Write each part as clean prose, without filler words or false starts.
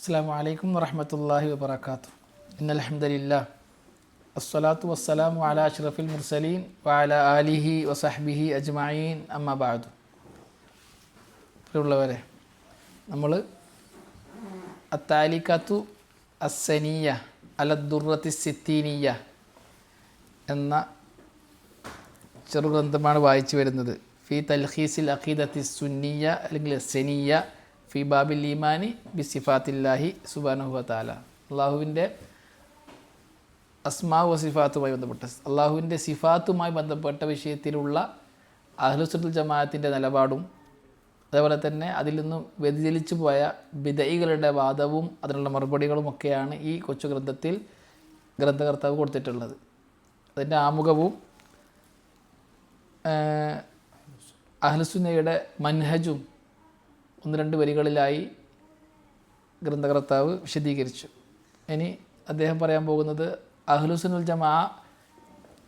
അസ്സലാമു അലൈക്കും വറഹ്മത്തുള്ളാഹി വബറകാതുഹു. ഇന്നൽ ഹംദലില്ലാഹ് വസ്സലാത്തു വസ്സലാമു അലാ അഷ്റഫിൽ മുർസലീൻ വഅലാ ആലിഹി വസഹ്ബിഹി അജ്മഈൻ അമ്മാ ബഅദു. പ്രിയമുള്ളവരെ, നമ്മൾ അത്താലിഖത്തു അസ്സനിയ അലദ്ദുറത്തി സിത്തീനിയ എന്ന ചെറുഗ്രന്ഥമാണ് വായിച്ചു വരുന്നത്. ഫി തൽഖീസിൽ അഖീദത്തി സുന്നിയ അല്ലെങ്കിൽ സെനിയ ഫി ബാബിൽ ഈമാനി ബി സിഫാത്തില്ലാഹി സുബ്ഹാനഹു വ തആല. അള്ളാഹുവിൻ്റെ അസ്മാ വ സിഫാത്തുമായി ബന്ധപ്പെട്ട അള്ളാഹുവിൻ്റെ സിഫാത്തുമായി ബന്ധപ്പെട്ട വിഷയത്തിലുള്ള അഹ്ലുസുന്നത്തുൽ ജമാഅത്തിൻ്റെ നിലപാടും അതേപോലെ തന്നെ അതിൽ നിന്നും വ്യതിചലിച്ചു പോയ ബിദഈകളുടെ വാദവും അതിനുള്ള മറുപടികളുമൊക്കെയാണ് ഈ കൊച്ചു ഗ്രന്ഥത്തിൽ ഗ്രന്ഥകർത്താവ് കൊടുത്തിട്ടുള്ളത്. അതിൻ്റെ ആമുഖവും അഹ്ലുസുന്നയുടെ മൻഹജും ഒന്ന് രണ്ട് വരികളിലായി ഗ്രന്ഥകർത്താവ് വിശദീകരിച്ചു. ഇനി അദ്ദേഹം പറയാൻ പോകുന്നത് അഹ്ലുസുന്നൽ ജമാ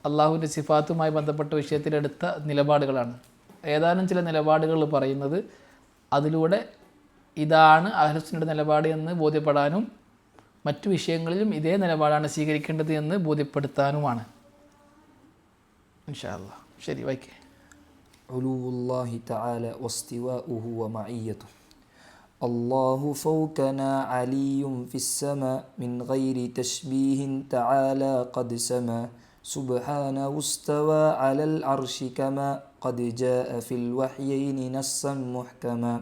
അള്ളാഹുവിൻ്റെ സിഫാത്തുമായി ബന്ധപ്പെട്ട വിഷയത്തിലെടുത്ത നിലപാടുകളാണ്. ഏതാനും ചില നിലപാടുകൾ പറയുന്നത് അതിലൂടെ ഇതാണ് അഹ്ലുസുന്നയുടെ നിലപാട് എന്ന് ബോധ്യപ്പെടാനും മറ്റു വിഷയങ്ങളിലും ഇതേ നിലപാടാണ് സ്വീകരിക്കേണ്ടത് എന്ന് ബോധ്യപ്പെടുത്താനുമാണ്. ഇൻഷാ അല്ലാഹ്. ശരി, വായിക്കേ. علوُّ تعالى واستواؤه ومعيته. الله فوقنا علي في السماء من غير تشبيه تعالى قد سما سبحانه استوى على العرش كما قد جاء في الوحيين نصا محكما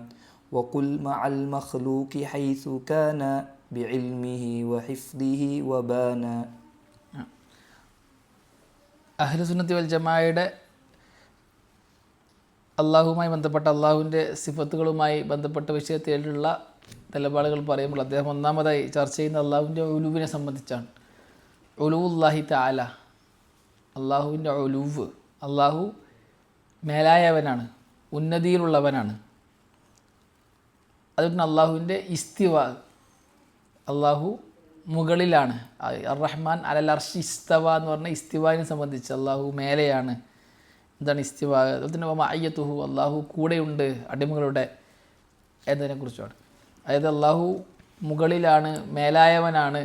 وقل مع المخلوق حيث كان بعلمه وحفظه وبانا. അഹ്ലുസുന്നത്തി വൽ ജമാഅയുടെ അള്ളാഹുവുമായി ബന്ധപ്പെട്ട അള്ളാഹുവിൻ്റെ സിഫത്തുകളുമായി ബന്ധപ്പെട്ട വിഷയത്തിലുള്ള നിലപാടുകൾ പറയുമ്പോൾ അദ്ദേഹം ഒന്നാമതായി ചർച്ച ചെയ്യുന്ന അള്ളാഹുവിൻ്റെ ഉലൂവിനെ സംബന്ധിച്ചാണ്. ഉലൂവുല്ലാഹി തആല, അള്ളാഹുവിൻ്റെ ഉലൂവ്, അള്ളാഹു മേലായവനാണ്, ഉന്നതിയിലുള്ളവനാണ്. അതുകൊണ്ട് അള്ളാഹുവിൻ്റെ ഇസ്തിവ, അള്ളാഹു മുകളിലാണ്. അർ-റഹ്മാൻ അലൽ അർശി ഇസ്തവ എന്ന് പറഞ്ഞ ഇസ്തിവാനെ സംബന്ധിച്ച് അള്ളാഹു മേലെയാണ്. എന്താണ് ഇസ്തിവ? അതുപോലെ തന്നെ മഅയ്യത്തുഹു, അള്ളാഹു കൂടെയുണ്ട് അടിമകളുടെ എന്നതിനെക്കുറിച്ചാണ്. അതായത് അള്ളാഹു മുകളിലാണ്, മേലായവനാണ്,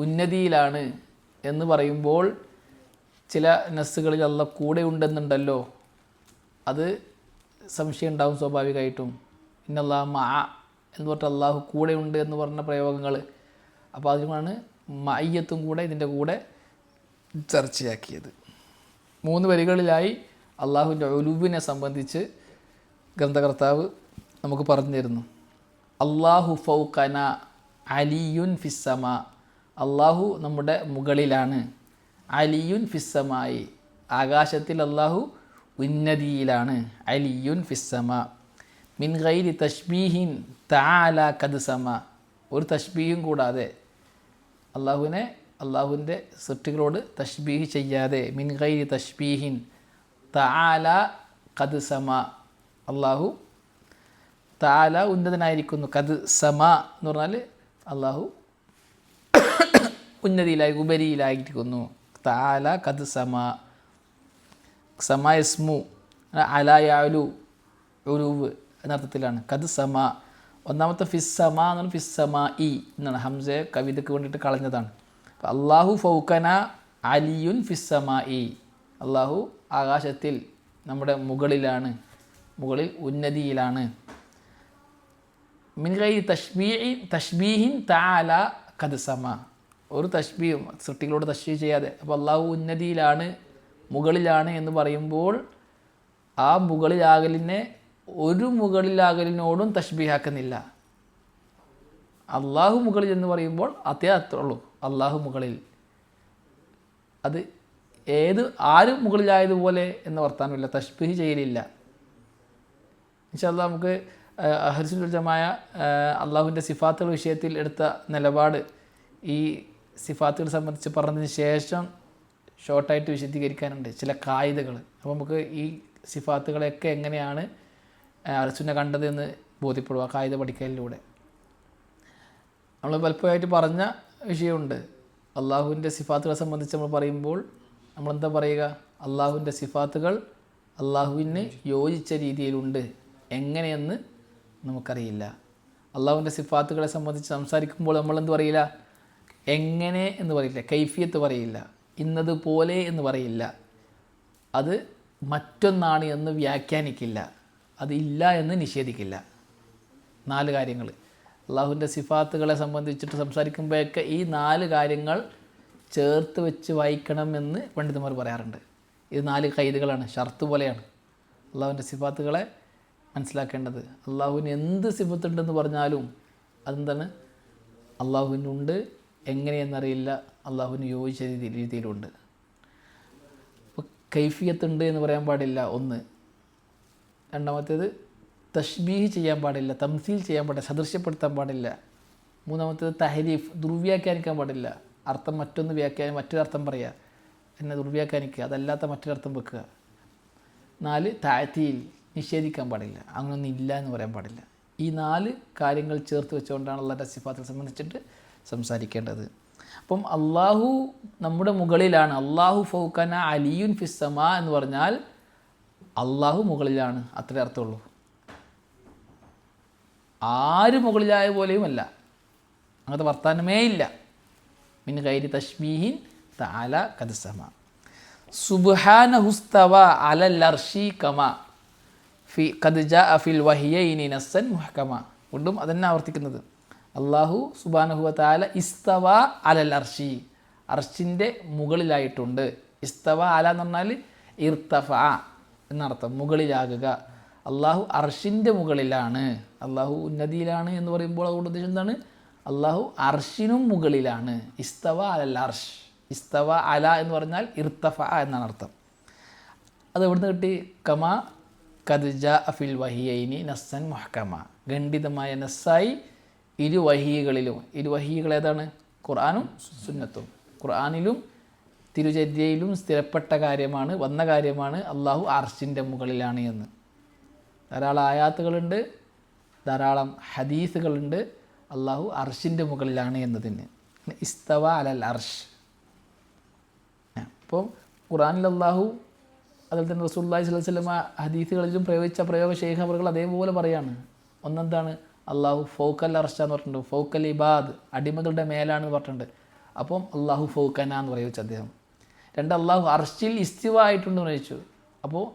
ഉന്നതിയിലാണ് എന്ന് പറയുമ്പോൾ ചില നസ്സുകളിൽ അള്ളാഹ് കൂടെയുണ്ടെന്നുണ്ടല്ലോ, അത് സംശയം ഉണ്ടാവും സ്വാഭാവികമായിട്ടും. ഇന്നല്ലാഹ മഅ എന്ന് പറഞ്ഞിട്ട് അള്ളാഹു കൂടെയുണ്ട് എന്ന് പറഞ്ഞ പ്രയോഗങ്ങൾ. അപ്പോൾ അതിനാണ് മഅയ്യത്തും കൂടെ ഇതിൻ്റെ കൂടെ ചർച്ചയാക്കിയത്. 3 വരികളിലായി അള്ളാഹുവിൻ്റെ ഉലൂവിനെ സംബന്ധിച്ച് ഗ്രന്ഥകർത്താവ് നമുക്ക് പറഞ്ഞു തരുന്നു. അള്ളാഹു ഫൗഖന അലിയുൻ ഫിസ്സമാ, അള്ളാഹു നമ്മുടെ മുകളിലാണ്. അലിയുൻ ഫിസ്സമായി, ആകാശത്തിൽ അള്ളാഹു ഉന്നതിയിലാണ്. അലിയുൻ ഫിസ്സമാ മിൻ ഗൈരി തശ്ബീഹിൻ തആല ഖദ് സമ, ഒരു തശ്ബീഹും കൂടാതെ, അള്ളാഹുവിനെ അള്ളാഹുവിൻ്റെ സൃഷ്ടികളോട് തശ്ബീഹ് ചെയ്യാതെ, മിൻ ഗൈരി തശ്ബീഹിൻ തആല ഖദ് സമ, അള്ളാഹു തആല ഉന്നതനായിരിക്കുന്നു. ഖദ് സമ എന്ന് പറഞ്ഞാൽ അള്ളാഹു ഉന്നതിയിലായി, ഉപരിയിലായിരിക്കുന്നു. തആല ഖദ് സമ, സമ ഇസ്മു അല യഅലു, ഉലൂവ് എന്നർത്ഥത്തിലാണ്. ഖദ് സമ. ഒന്നാമത്തെ ഫിസ്സമ എന്ന് പറഞ്ഞാൽ ഫിസ്സമാ ഇ എന്നാണ്, ഹംസയെ കവിതയ്ക്ക് വേണ്ടിയിട്ട് കളഞ്ഞതാണ്. അള്ളാഹു ഫൗഖന അലിയുൻ ഫിസ്സമാ ഇ, അള്ളാഹു ആകാശത്തിൽ നമ്മുടെ മുകളിലാണ്, മുകളിൽ ഉന്നതിയിലാണ്. മിൻ ഗൈരി തശ്ബീഹിൻ തആല ഖദ് സമ, ഒരു തശ്ബീഹും സൃഷ്ടികളോട് തശ്ബീഹ് ചെയ്യാതെ. അപ്പോൾ അള്ളാഹു ഉന്നതിയിലാണ്, മുകളിലാണ് എന്ന് പറയുമ്പോൾ ആ മുകളിലാകലിനെ ഒരു മുകളിലാകലിനോടും തശ്ബീഹാക്കുന്നില്ല. അള്ളാഹു മുകളിൽ എന്ന് പറയുമ്പോൾ അതേ അത്രയുള്ളൂ, അള്ളാഹു മുകളിൽ. അത് ആരും മുകളിലായതുപോലെ എന്ന് വർത്താനമില്ല, തശ്ബീഹ് ചെയ്യലില്ല. ഇൻഷാ അല്ലാഹ് നമുക്ക് അഹ്ലുസുന്നത്തുൽ ജമാഅ അള്ളാഹുവിൻ്റെ സിഫാത്തുകൾ വിഷയത്തിൽ എടുത്ത നിലപാട് ഈ സിഫാത്തുകൾ സംബന്ധിച്ച് പറഞ്ഞതിന് ശേഷം ഷോർട്ടായിട്ട് വിശദീകരിക്കാനുണ്ട് ചില കായികകൾ. അപ്പോൾ നമുക്ക് ഈ സിഫാത്തുകളെയൊക്കെ എങ്ങനെയാണ് അഹ്ലുസുന്ന കണ്ടതെന്ന് ബോധ്യപ്പെടുക ആ കായിക പഠിക്കലിലൂടെ. നമ്മൾ പലപ്പോഴായിട്ട് പറഞ്ഞ വിഷയമുണ്ട്. അള്ളാഹുവിൻ്റെ സിഫാത്തുകളെ സംബന്ധിച്ച് നമ്മൾ പറയുമ്പോൾ നമ്മളെന്താ പറയുക? അള്ളാഹുവിൻ്റെ സിഫാത്തുകൾ അള്ളാഹുവിന് യോജിച്ച രീതിയിലുണ്ട്, എങ്ങനെയെന്ന് നമുക്കറിയില്ല. അള്ളാഹുവിൻ്റെ സിഫാത്തുകളെ സംബന്ധിച്ച് സംസാരിക്കുമ്പോൾ നമ്മളെന്ത് പറയില്ല, എങ്ങനെ എന്ന് പറയില്ല, കൈഫിയത്ത് പറയില്ല, ഇന്നതുപോലെ എന്ന് പറയില്ല, അത് മറ്റൊന്നാണ് എന്ന് വ്യാഖ്യാനിക്കില്ല, അത് ഇല്ല എന്ന് നിഷേധിക്കില്ല. 4 കാര്യങ്ങൾ അള്ളാഹുവിൻ്റെ സിഫാത്തുകളെ സംബന്ധിച്ചിട്ട് സംസാരിക്കുമ്പോഴൊക്കെ ഈ 4 കാര്യങ്ങൾ ചേർത്ത് വെച്ച് വായിക്കണമെന്ന് പണ്ഡിതന്മാർ പറയാറുണ്ട്. ഇത് 4 ഖൈദുകളാണ്, ഷർത്ത് പോലെയാണ് അള്ളാഹുവിൻ്റെ സിഫാത്തുകളെ മനസ്സിലാക്കേണ്ടത്. അള്ളാഹുവിന് എന്ത് സിഫത്തുണ്ടെന്ന് പറഞ്ഞാലും അതെന്താണ്, അള്ളാഹുവിനുണ്ട്, എങ്ങനെയെന്നറിയില്ല, അള്ളാഹുവിന് യോജിച്ച രീതിയിലുണ്ട്. ഇപ്പോൾ കൈഫിയത്തുണ്ട് എന്ന് പറയാൻ പാടില്ല, 1. രണ്ടാമത്തേത് തഷ്ബീഹ് ചെയ്യാൻ പാടില്ല, തംസീൽ ചെയ്യാൻ പാടില്ല, സദൃശ്യപ്പെടുത്താൻ പാടില്ല. 3-മത്തേത് തഹരീഫ്, ദുർവ്യാഖ്യാനിക്കാൻ പാടില്ല, അർത്ഥം മറ്റൊരർത്ഥം പറയുക, എന്നെ ദുർവ്യാഖ്യാനിക്കുക, അതല്ലാത്ത മറ്റൊരർത്ഥം വെക്കുക. 4 തഅതീൽ, നിഷേധിക്കാൻ പാടില്ല, അങ്ങനെയൊന്നും ഇല്ല എന്ന് പറയാൻ പാടില്ല. ഈ 4 കാര്യങ്ങൾ ചേർത്ത് വെച്ചുകൊണ്ടാണ് അള്ളാഹുവിൻ്റെ സിഫാത്തുകളെ സംബന്ധിച്ചിട്ട് സംസാരിക്കേണ്ടത്. അപ്പം അള്ളാഹു നമ്മുടെ മുകളിലാണ്, അള്ളാഹു ഫൗകന അലിയുൻ ഫിസ്സമാ എന്ന് പറഞ്ഞാൽ അള്ളാഹു മുകളിലാണ്, അത്രേ അർത്ഥമുള്ളൂ. ആര് മുകളിലായ പോലെയുമല്ല, അങ്ങനത്തെ വർത്താനമേ ഇല്ല. മിൻ ഗൈരി തശ്ബീഹിൻ തആല ഖദ് സമ. സുബ്ഹാനഹുസ്തവ അലൽ അർശി കമാ ഫി ഖദ് ജാഅ ഫിൽ വഹിയൈനി നസ്സൻ മുഹ്കമ. വീണ്ടും അതന്നെ ആവർത്തിക്കുന്നത്. അള്ളാഹു സുബ്ഹാനഹു വ തആല ഇസ്തവ അലൽ അർശി, അർശിൻ്റെ മുകളിലായിട്ടുണ്ട്. ഇസ്തവ അല എന്ന് പറഞ്ഞാൽ ഇർത്തഫ എന്നർത്ഥം, മുകളിലാകുക. അള്ളാഹു അർഷിൻ്റെ മുകളിലാണ്, അള്ളാഹു ഉന്നതിയിലാണ് എന്ന് പറയുമ്പോൾ അതുകൊണ്ട് ഉദ്ദേശം എന്താണ്, അള്ളാഹു അർഷിനും മുകളിലാണ്. ഇസ്തവ അലൽ അർഷ്, ഇസ്തവ അല എന്ന് പറഞ്ഞാൽ ഇർത്തഫ എന്നാണ് അർത്ഥം. അത് എവിടുന്ന് കിട്ടി? കമാ ഖദ് ജാഅ ഫിൽ വഹിയൈനി നസ്സൻ മുഹ്കമ, ഖണ്ഡിതമായ നസ്സായി 2 വഹികളിലും. 2 വഹികൾ ഏതാണ്? ഖുർആനും സുന്നത്തും. ഖുർആനിലും തിരുചര്യയിലും സ്ഥിരപ്പെട്ട കാര്യമാണ്, വന്ന കാര്യമാണ് അള്ളാഹു അർശിൻ്റെ മുകളിലാണ് എന്ന്. ധാരാളം ആയാത്തുകളുണ്ട്, ധാരാളം ഹദീസുകളുണ്ട് അള്ളാഹു അർശിൻ്റെ മുകളിലാണ് എന്നതിന്. ഇസ്തവ അലൽ അർഷ്. അപ്പം ഖുർആനിൽ അള്ളാഹു, അതുപോലെ തന്നെ റസൂലുള്ളാഹി സ്വല്ലല്ലാഹു അലൈഹി വസല്ലം ഹദീസുകളിലും പ്രയോഗിച്ച പ്രയോഗ ശൈഖ് അവറുകൾ അതേപോലെ പറയാണ്. ഒന്നെന്താണ്, അള്ളാഹു ഫൗക്കൽ അർഷ എന്ന് പറഞ്ഞിട്ടുണ്ട്, ഫൗക്കൽ ഇബാദ്, അടിമകളുടെ മേലാണെന്ന് പറഞ്ഞിട്ടുണ്ട്. അപ്പം അള്ളാഹു ഫൗക്കന എന്ന് പ്രയോഗിച്ചു അദ്ദേഹം. 2, അള്ളാഹു അർഷിൽ ഇസ്തിവ ആയിട്ടുണ്ടെന്ന് ചോദിച്ചു. അപ്പോൾ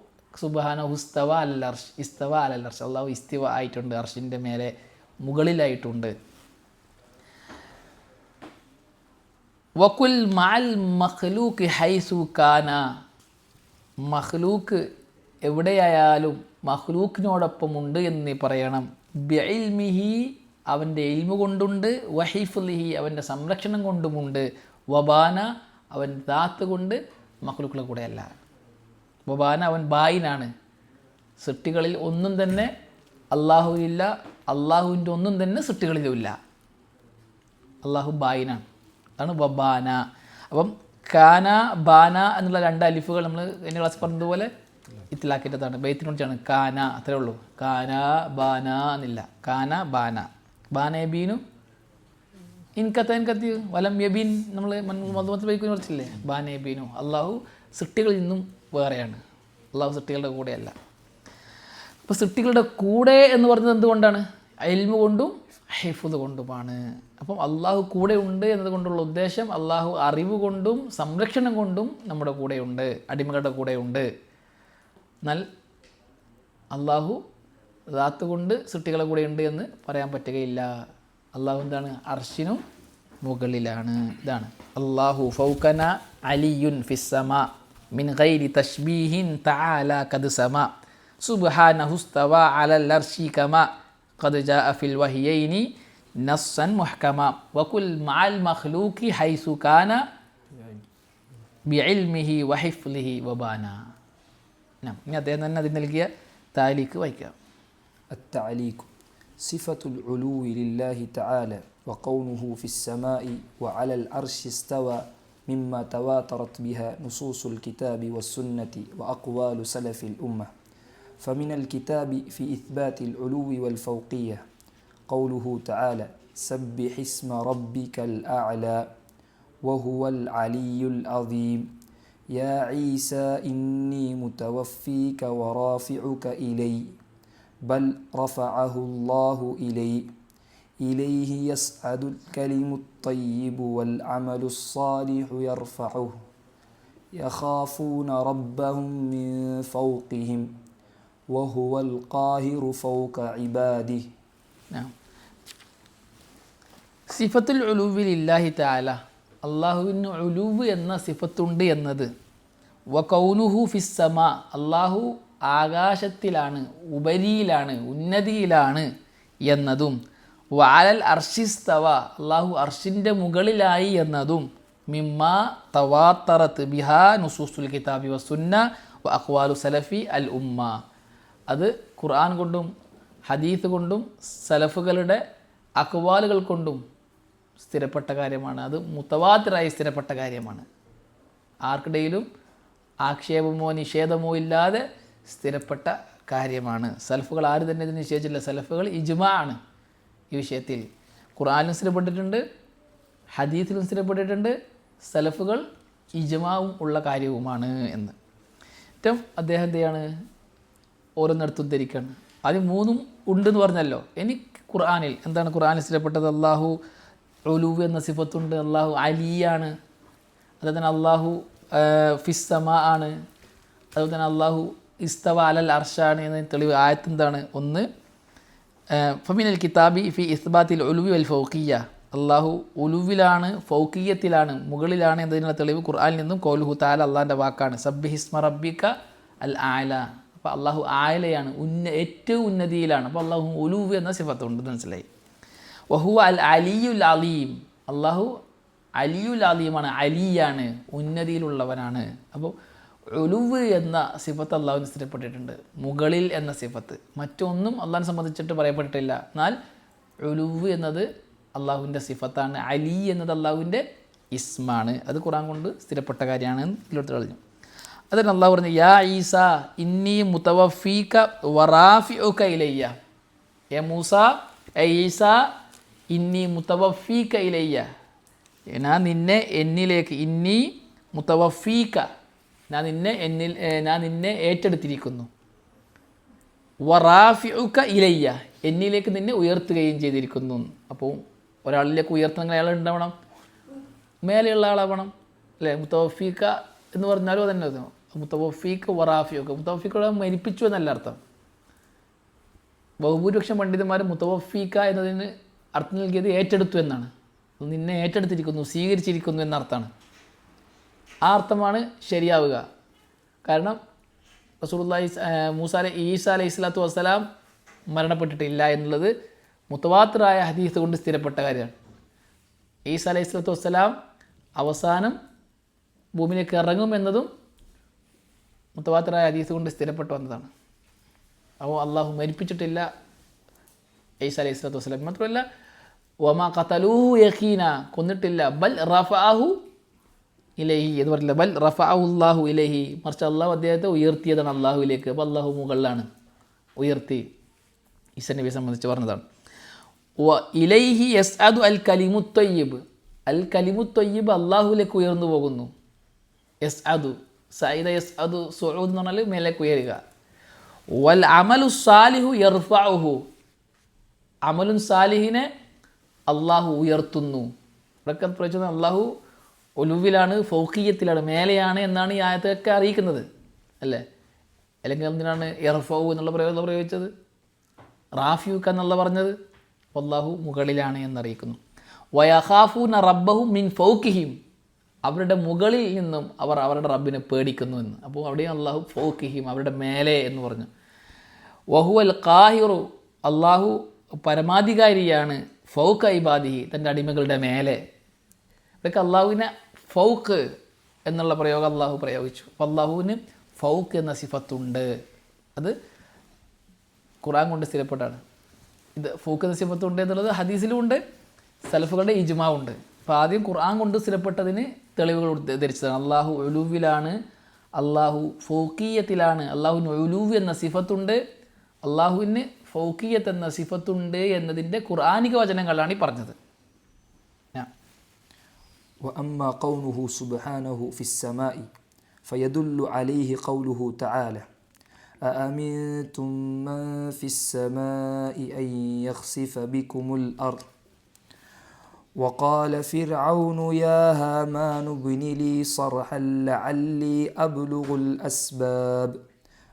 സുബ്ഹാനഹു ഇസ്തവ അലൽ അർഷ്, ഇസ്തവ അലൽ അർഷ്, അള്ളാഹു ഇസ്തിവ ആയിട്ടുണ്ട്, അർഷിൻ്റെ മേലെ മുകളിലായിട്ടുണ്ട്. വകുൽ മഅൽ മഖ്ലൂഖി ഹൈസു കാന, മഖ്ലൂക്ക് എവിടെയായാലും മഖ്ലൂക്കിനോടൊപ്പമുണ്ട് എന്ന് നീ പറയണം. ബിഇൽമിഹി, അവൻ്റെ ഇൽമു കൊണ്ടുണ്ട്, വഹിഫ്ലിഹി, അവൻ്റെ സംരക്ഷണം കൊണ്ടുമുണ്ട്, വബാന, അവൻ ദാത്ത് കൊണ്ട് മഖ്ലൂക്കുകളുടെ കൂടെയല്ല. വബാന, അവൻ ബായിനാണ്, സൃഷ്ടികളിൽ ഒന്നും തന്നെ അള്ളാഹുവില്ല, അള്ളാഹുവിൻ്റെ ഒന്നും തന്നെ സൃഷ്ടികളിലും ഇല്ല. അള്ളാഹു ബായിനാണ്, അതാണ് വബാന. അപ്പം കാന ബാന എന്നുള്ള 2 അലിഫുകൾ നമ്മൾ എൻ്റെ ക്ലാസ് പറഞ്ഞതുപോലെ ഇത്തിലാക്കിയിട്ടതാണ്, ബൈത്തിനോടാണ് കാന, അത്രേ ഉള്ളൂ. കാന ബാന എന്നില്ല, കാന ബാന. ബാനബീനും ഇൻകത്തി വലം യബീൻ, നമ്മൾ മധുമത്തിൽ ബൈക്കിന് കുറച്ചില്ലേ, ബാനബീനു. അള്ളാഹു സൃഷ്ടികളിൽ നിന്നും വേറെയാണ്, അള്ളാഹു സൃഷ്ടികളുടെ കൂടെയല്ല. അപ്പോൾ സൃഷ്ടികളുടെ കൂടെ എന്ന് പറഞ്ഞത് എന്തുകൊണ്ടാണ്? ഇൽമു കൊണ്ടും ഹിഫ്ദ് കൊണ്ടുമാണ്. അപ്പം അള്ളാഹു കൂടെ ഉണ്ട് എന്നതുകൊണ്ടുള്ള ഉദ്ദേശം, അള്ളാഹു അറിവ് കൊണ്ടും സംരക്ഷണം കൊണ്ടും നമ്മുടെ കൂടെയുണ്ട്, അടിമകളുടെ കൂടെയുണ്ട്. എന്നാൽ അള്ളാഹു ദാത്ത് കൊണ്ട് സൃഷ്ടികളുടെ കൂടെയുണ്ട് എന്ന് പറയാൻ പറ്റുകയില്ല. അള്ളാഹു എന്താണ്? അർശിനും മുകളിലാണ്. ഇതാണ് അള്ളാഹു ഫൗകന അലിയുൻ ഫിസ്സമാ മിൻ ഗൈരി തശ്ബീഹിൻ തആല ഖദ് സമ സുബ്ഹാനഹു ഇസ്തവ അലൽ അർശി കമാ ഖദ് ജാഅ ഫിൽ വഹിയൈനി നസ്സൻ മുഹ്കമ വകുൽ മഅൽ മഖ്ലൂഖി ഹൈസു കാന ബിഇൽമിഹി വഹിഫ്ലിഹി വബാന. ഇനി അദ്ദേഹം തന്നെ അതിന് നൽകിയ താലീക്ക് വായിക്കാം. التعليق صفة العلو لله تعالى وقوله في السماء وعلى العرش استوى مما تواترت بها نصوص الكتاب والسنة وأقوال سلف الأمة. فمن الكتاب في إثبات العلو والفوقية قوله تعالى سبح اسم ربك الأعلى وهو العلي العظيم يا عيسى إني متوفيك ورافعك إلي بل رفعه الله إلي إليه يصعد الكلم الطيب والعمل الصالح يرفعه يخافون ربهم من فوقهم وهو القاهر فوق عباده. സിഫത്തുൽ ഉലൂവി ലില്ലാഹി തആല, അള്ളാഹുവിന് ഉലൂവ് എന്ന സിഫത്തുണ്ട് എന്നത്, വ കൗനുഹു ഫിസ്സമാ, അള്ളാഹു ആകാശത്തിലാണ്, ഉപരിയിലാണ്, ഉന്നതിയിലാണ് എന്നതും, വഅലൽ അർശിസ്തവ, അള്ളാഹു അർഷിൻ്റെ മുകളിലായി എന്നതും, മിമ്മാ തവാത്തറത്ത് ബിഹാ നുസൂസുൽ കിതാബി വസുന്ന വ അഖ്വാലു സലഫി അൽ ഉമ്മ, അത് ഖുർആൻ കൊണ്ടും ഹദീസ് കൊണ്ടും സലഫുകളുടെ അഖ്വാലുകൾ കൊണ്ടും സ്ഥിരപ്പെട്ട കാര്യമാണ്. അത് മുത്തവാത്തിറായി സ്ഥിരപ്പെട്ട കാര്യമാണ്. ആർക്കിടയിലും ആക്ഷേപമോ നിഷേധമോ ഇല്ലാതെ സ്ഥിരപ്പെട്ട കാര്യമാണ്. സലഫുകൾ ആരും തന്നെ ഇത് നിഷേധിച്ചില്ല. സലഫുകൾ ഇജ്മാ ആണ് ഈ വിഷയത്തിൽ. ഖുർആനിലും സ്ഥിരപ്പെട്ടിട്ടുണ്ട്, ഹദീസിലും സ്ഥിരപ്പെട്ടിട്ടുണ്ട്. സലഫുകൾ ഇജ്മാവും ഉള്ള കാര്യവുമാണ് എന്ന്. ഏറ്റവും അദ്ദേഹം എന്തെയാണ് ഓരോന്നിടത്തും ധരിക്കണം. അത് മൂന്നും ഉണ്ടെന്ന് പറഞ്ഞല്ലോ. ഇനി ഖുർആനിൽ എന്താണ് ഖുർആനിൽ സ്ഥിരപ്പെട്ടത്? അള്ളാഹു ഉലൂവ് എന്ന സിഫത്തുണ്ട്, അള്ളാഹു അലിയാണ്, അതുപോലെ തന്നെ അള്ളാഹു ഫിസ്സമാ ആണ്, അതുപോലെ തന്നെ അള്ളാഹു ഇസ്തവ അലൽ അർഷാണ് എന്നതിന് തെളിവ് ആയത്ത് എന്താണ്? ഒന്ന്, ഫമിനൽ കിതാബി ഫി ഇസ്ബാത്തിൽ ഉലുവി വൽ ഫൗഖിയ്യ, അള്ളാഹു ഉലുവിലാണ്, ഫൗഖിയ്യത്തിലാണ്, മുകളിലാണ് എന്നതിനുള്ള തെളിവ് ഖുർആനിൽ നിന്നും ഖൗലുഹു തആല, അള്ളാഹിൻ്റെ വാക്കാണ്, സബ്ബിഹിസ്മ റബ്ബിക അൽ ആല. അപ്പോൾ അള്ളാഹു ആയലയാണ്, ഏറ്റവും ഉന്നതിയിലാണ്. അപ്പോൾ അള്ളാഹു ഉലൂവ് എന്ന സിഫത്തുണ്ട്, മനസ്സിലായി. വഹുവ അൽ അലിയുൽ അലീം, അള്ളാഹു അലിയുൽ അലീമാണ്, അലിയാണ്, ഉന്നതിയിലുള്ളവനാണ്. അപ്പോൾ ഉലുവ് എന്ന സിഫത്ത് അള്ളാഹുവിന് സ്ഥിരപ്പെട്ടിട്ടുണ്ട്, മുകളിൽ എന്ന സിഫത്ത്. മറ്റൊന്നും അള്ളാഹിനെ സംബന്ധിച്ചിട്ട് പറയപ്പെട്ടിട്ടില്ല. എന്നാൽ ഉലുവ് എന്നത് അള്ളാഹുവിൻ്റെ സിഫത്താണ്, അലി എന്നത് അള്ളാഹുവിൻ്റെ ഇസ്മാണ്. അത് ഖുർആൻ കൊണ്ട് സ്ഥിരപ്പെട്ട കാര്യമാണ് ഇതിലോട്ട് കളഞ്ഞു. അതിന് അള്ളാഹു പറഞ്ഞു, യാ ഈസ ഇന്നി മുതവഫീക വറാഫിഉക ഇലയ്യ, യാ മൂസ, ഈസ ഇന്നി മുതവഫീക ഇലയ്യ, ഞാൻ നിന്നെ എന്നിലേക്ക്, ഇന്നി മുതവഫീക, ഞാൻ നിന്നെ ഏറ്റെടുത്തിരിക്കുന്നു, വറാഫിഉക ഇലയ്യ, എന്നിലേക്ക് നിന്നെ ഉയർത്തുകയും ചെയ്തിരിക്കുന്നു. അപ്പോൾ ഒരാളിലേക്ക് ഉയർത്തണമെങ്കിൽ അയാൾ ഉണ്ടാവണം, മേലെയുള്ള ആളാവണം, അല്ലേ? മുതവഫീക എന്ന് പറഞ്ഞാലും അതന്നെ, മുതവഫീക വറാഫിഉക, മുതവഫീക മരിപ്പിച്ചു എന്നല്ല അർത്ഥം. ബഹുഭൂരിപക്ഷം പണ്ഡിതന്മാർ മുതവഫീക എന്നതിന് അർത്ഥം നൽകിയത് ഏറ്റെടുത്തു എന്നാണ്. നിന്നെ ഏറ്റെടുത്തിരിക്കുന്നു, സ്വീകരിച്ചിരിക്കുന്നു എന്നർത്ഥമാണ്. ആ അർത്ഥമാണ് ശരിയാവുക. കാരണം റസൂലുള്ളാഹി ഈസാ അലൈഹി സ്വലാത്തു വസ്സലാം മരണപ്പെട്ടിട്ടില്ല എന്നുള്ളത് മുത്തവാത്തിറായ ഹദീസ് കൊണ്ട് സ്ഥിരപ്പെട്ട കാര്യമാണ്. ഈസാ അലൈഹി സ്വലാത്തു വസ്സലാം അവസാനം ഭൂമിയിലേക്ക് ഇറങ്ങുമെന്നതും മുത്തവാത്തിറായ ഹദീസ് കൊണ്ട് സ്ഥിരപ്പെട്ടു വന്നതാണ്. അപ്പോൾ അള്ളാഹു മരിപ്പിച്ചിട്ടില്ല ഈസാ അലൈഹി സ്വലാത്തു വസ്സലാം. മാത്രമല്ല വമാ ഖതലൂഹു യഖീന, കൊന്നിട്ടില്ല, ബൽ റഫഅഹു ഇലൈഹി എന്ന് പറഞ്ഞില്ല, ബൽ റഫഅഹു അല്ലാഹു ഇലൈഹി, മറിച്ച് അള്ളാഹു അദ്ദേഹത്തെ ഉയർത്തിയതാണ് അള്ളാഹുവിലേക്ക്. അപ്പോൾ അള്ളാഹു മുകളിലാണ്, ഉയർത്തി. ഈസാ നബിയെ സംബന്ധിച്ച് പറഞ്ഞതാണ്. വ ഇലൈഹി യസ്അദു അൽ കലിമു ത്വയ്യിബ്, അൽ കലിമു ത്വയ്യിബ് അള്ളാഹുവിലേക്ക് ഉയർന്നു പോകുന്നു. യസ്അദു, സൈദ യസ്അദു, സുഊദ് എന്ന് പറഞ്ഞാൽ മേലേക്ക് ഉയരുക. വൽ അമലു സാലിഹു യർഫഉഹു, അമലുൻ സാലിഹിനെ അള്ളാഹു ഉയർത്തുന്നു. ഇവിടെയൊക്കെ പ്രവചിച്ചത് അള്ളാഹു ഒലുവിലാണ്, ഫൗഖിയ്യത്തിലാണ്, മേലെയാണ് എന്നാണ് ഈ ആയത്തൊക്കെ അറിയിക്കുന്നത്, അല്ലേ? അല്ലെങ്കിൽ എന്തിനാണ് യർഫഉ എന്നുള്ള പ്രയോഗം പ്രയോഗിച്ചത്, റാഫിയുക എന്നുള്ള പറഞ്ഞത്? അള്ളാഹു മുകളിലാണ് എന്നറിയിക്കുന്നു. വയഖാഫൂന റബ്ബഹും മിൻ ഫൗഖിഹിം, അവരുടെ മുകളിൽ നിന്നും അവർ അവരുടെ റബ്ബിനെ പേടിക്കുന്നു എന്ന്. അപ്പോൾ അവിടെയും അള്ളാഹു ഫൗഖിഹിം, അവരുടെ മേലെ എന്ന് പറഞ്ഞു. വഹുവൽ ഖാഹിറു, അള്ളാഹു പരമാധികാരിയാണ്, ഫൗഖ ഇബാദിഹി, തൻ്റെ അടിമകളുടെ മേലെ. ഇതൊക്കെ അള്ളാഹുവിനെ ഫൗഖ് എന്നുള്ള പ്രയോഗം അള്ളാഹു പ്രയോഗിച്ചു. അപ്പോൾ അള്ളാഹുവിന് ഫൗഖ് എന്ന സിഫത്തുണ്ട്. അത് ഖുർആൻ കൊണ്ട് സ്ഥിരപ്പെട്ടാണ്. ഇത് ഫൗഖ് എന്ന സിഫത്തുണ്ട് എന്നുള്ളത് ഹദീസിലും ഉണ്ട്, സലഫുകളുടെ ഇജ്മാ ഉണ്ട്. അപ്പോൾ ആദ്യം ഖുർആൻ കൊണ്ട് സ്ഥിരപ്പെട്ടതിന് തെളിവുകൾ ധരിച്ചതാണ്. അള്ളാഹു ഉലൂവിലാണ്, അള്ളാഹു ഫൗഖിയ്യത്തിലാണ്, അള്ളാഹുവിന് ഉലൂവ് എന്ന സിഫത്തുണ്ട്, അള്ളാഹുവിന് ഫൗഖിയ്യത്ത് എന്ന സിഫത്തുണ്ട് എന്നതിൻ്റെ ഖുർആനിക വചനങ്ങളാണ് ഈ പറഞ്ഞത്. وأما قوله سبحانه في السماء فيدل عليه قوله تعالى أأمنتم من في السماء أن يخسف بكم الأرض وقال فرعون يا هامان ابن لي صرحا لعلي أبلغ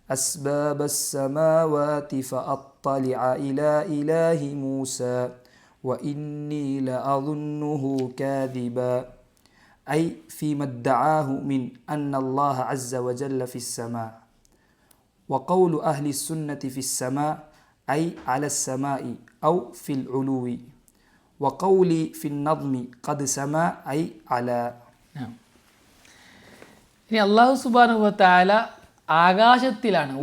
أسباب السماوات فأطلع إلى إله موسى وإني لأظنه كاذبا أي فيما ادعاه من أن الله عز وجل في السماء وقول أهل السنة في السماء أي على السماء أو في العلو وقولي في النظم قد سما أي على. ഇനി അള്ളാഹു സുബ്ഹാനഹു വ തആല ആകാശത്തിലാണ്,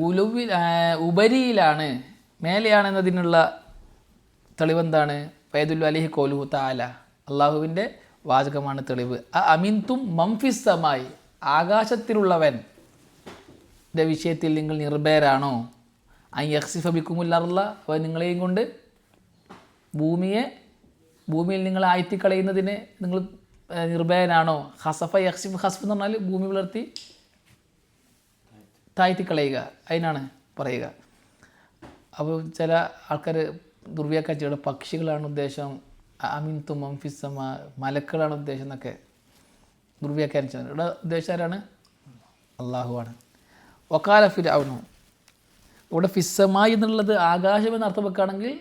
ഉപരിയിലാണ്, മേലെയാണ് എന്നതിനുള്ള തെളിവെന്താണ്? ഫയദുല്ലു അലൈഹി ഖൗലുഹു തആല, അള്ളാഹുവിൻ്റെ വാചകമാണ് തെളിവ്. അമിൻതും മംഫിസ് സമായി, ആകാശത്തിലുള്ളവൻ്റെ വിഷയത്തിൽ നിങ്ങൾ നിർഭയരാണോ? അൻ യഖ്സിഫ ബിക്കുമുൽ അർള, അവൻ നിങ്ങളെയും കൊണ്ട് ഭൂമിയിൽ നിങ്ങൾ ആഴ്ത്തിക്കളയുന്നതിന് നിങ്ങൾ നിർഭയനാണോ? ഹസഫ യഖ്സിഫ്, ഹസ്ഫ് എന്ന് പറഞ്ഞാൽ ഭൂമി പിളർത്തി താഴ്ത്തിക്കളയുക, അതിനാണ് പറയുക. അപ്പോൾ ചില ആൾക്കാർ ദുർവ്യാഖ്യാനിച്ചുള്ള പക്ഷികളാണ് ഉദ്ദേശം, അമിൻതും മംഫിസമ മലക്കുകളാണ് ഉദ്ദേശം എന്നൊക്കെ ദുർവ്യാഖ്യാനിച്ചത്. ഇവിടെ ഉദ്ദേശിച്ചാരാണ്? അള്ളാഹുവാണ്. വക്കാല ഫിർഔനു, ഇവിടെ ഫിസ്സമ എന്നുള്ളത് ആകാശം എന്ന് അർത്ഥം വെക്കുകയാണെങ്കിൽ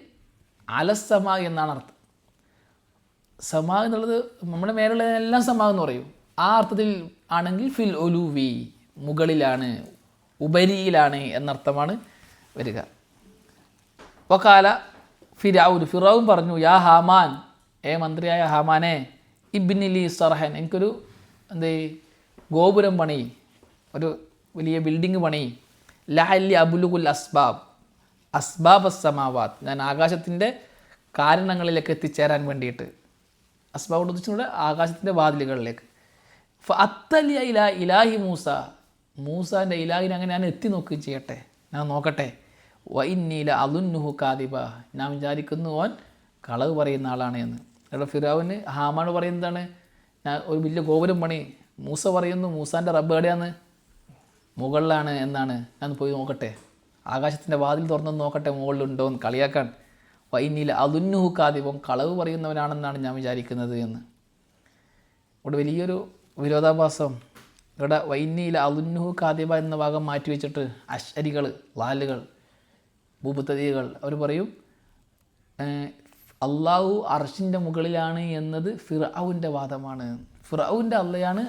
അലസമ എന്നാണ് അർത്ഥം. സമ എന്നുള്ളത് നമ്മുടെ മേലുള്ള എല്ലാം സമ എന്ന് പറയും. ആ അർത്ഥത്തിൽ ആണെങ്കിൽ ഫിൽ ഒലുവി, മുകളിലാണ്, ഉപരിയിലാണ് എന്നർത്ഥമാണ് വരിക. വക്കാല ഫിറഔൻ പറഞ്ഞു, യാ ഹാമാൻ, മന്ത്രിയായ ഹാമാനെ, ഇബ്നിലി സർഹൻ, എനിക്കൊരു ഗോപുരം പണി, ഒരു വലിയ ബിൽഡിങ് പണി, ലഅല്ലി അബ്ലുഗുൽ അസ്ബാബ് അസ്സമാവാത്ത്, ഞാൻ ആകാശത്തിൻ്റെ കാരണങ്ങളിലേക്ക് എത്തിച്ചേരാൻ വേണ്ടിയിട്ട്. അസ്ബാബ് ഉദ്ദേശിച്ചുകൊണ്ട് ആകാശത്തിൻ്റെ വാതിലുകളിലേക്ക്. അത്തലിയ ഇലാഹി മൂസാൻ്റെ ഇലാഹിനെ അങ്ങനെ ഞാൻ എത്തി നോക്കുകയും ചെയ്യട്ടെ, ഞാൻ നോക്കട്ടെ. വഇന്നീല അളുന്നുഹു കാദിബ, ഞാൻ വിചാരിക്കുന്നു ഓൻ കളവ് പറയുന്ന ആളാണ് എന്ന്. ഇവിടെ ഫിറഔന് ഹാമാനോട് പറയുന്നതാണ്, ഞാൻ ഒരു വലിയ ഗോപുരം പണി. മൂസ പറയുന്നു മൂസാൻ്റെ റബ്ബ് എവിടെയാണ്? മുകളിലാണ് എന്നാണ്, ഞാൻ പോയി നോക്കട്ടെ, ആകാശത്തിൻ്റെ വാതിൽ തുറന്നു നോക്കട്ടെ മുകളിലുണ്ടോ എന്ന് കളിയാക്കാൻ. വഇന്നീല അളുന്നുഹു കാദിബ, കളവ് പറയുന്നവനാണെന്നാണ് ഞാൻ വിചാരിക്കുന്നത് എന്ന്. ഇവിടെ വലിയൊരു വിരോധാഭാസം. ഇവിടെ വൈന്നീല അളുന്നുഹു കാദിബ എന്ന ഭാഗം മാറ്റി വെച്ചിട്ട് അശ്അരികൾ, ലാലുകൾ, മുബ്തദികൾ അവർ പറയും അള്ളാഹു അർഷിൻ്റെ മുകളിലാണ് എന്നത് ഫിർഔൻ്റെ വാദമാണ്. ഫിർഔൻ്റെ അള്ളയാണ്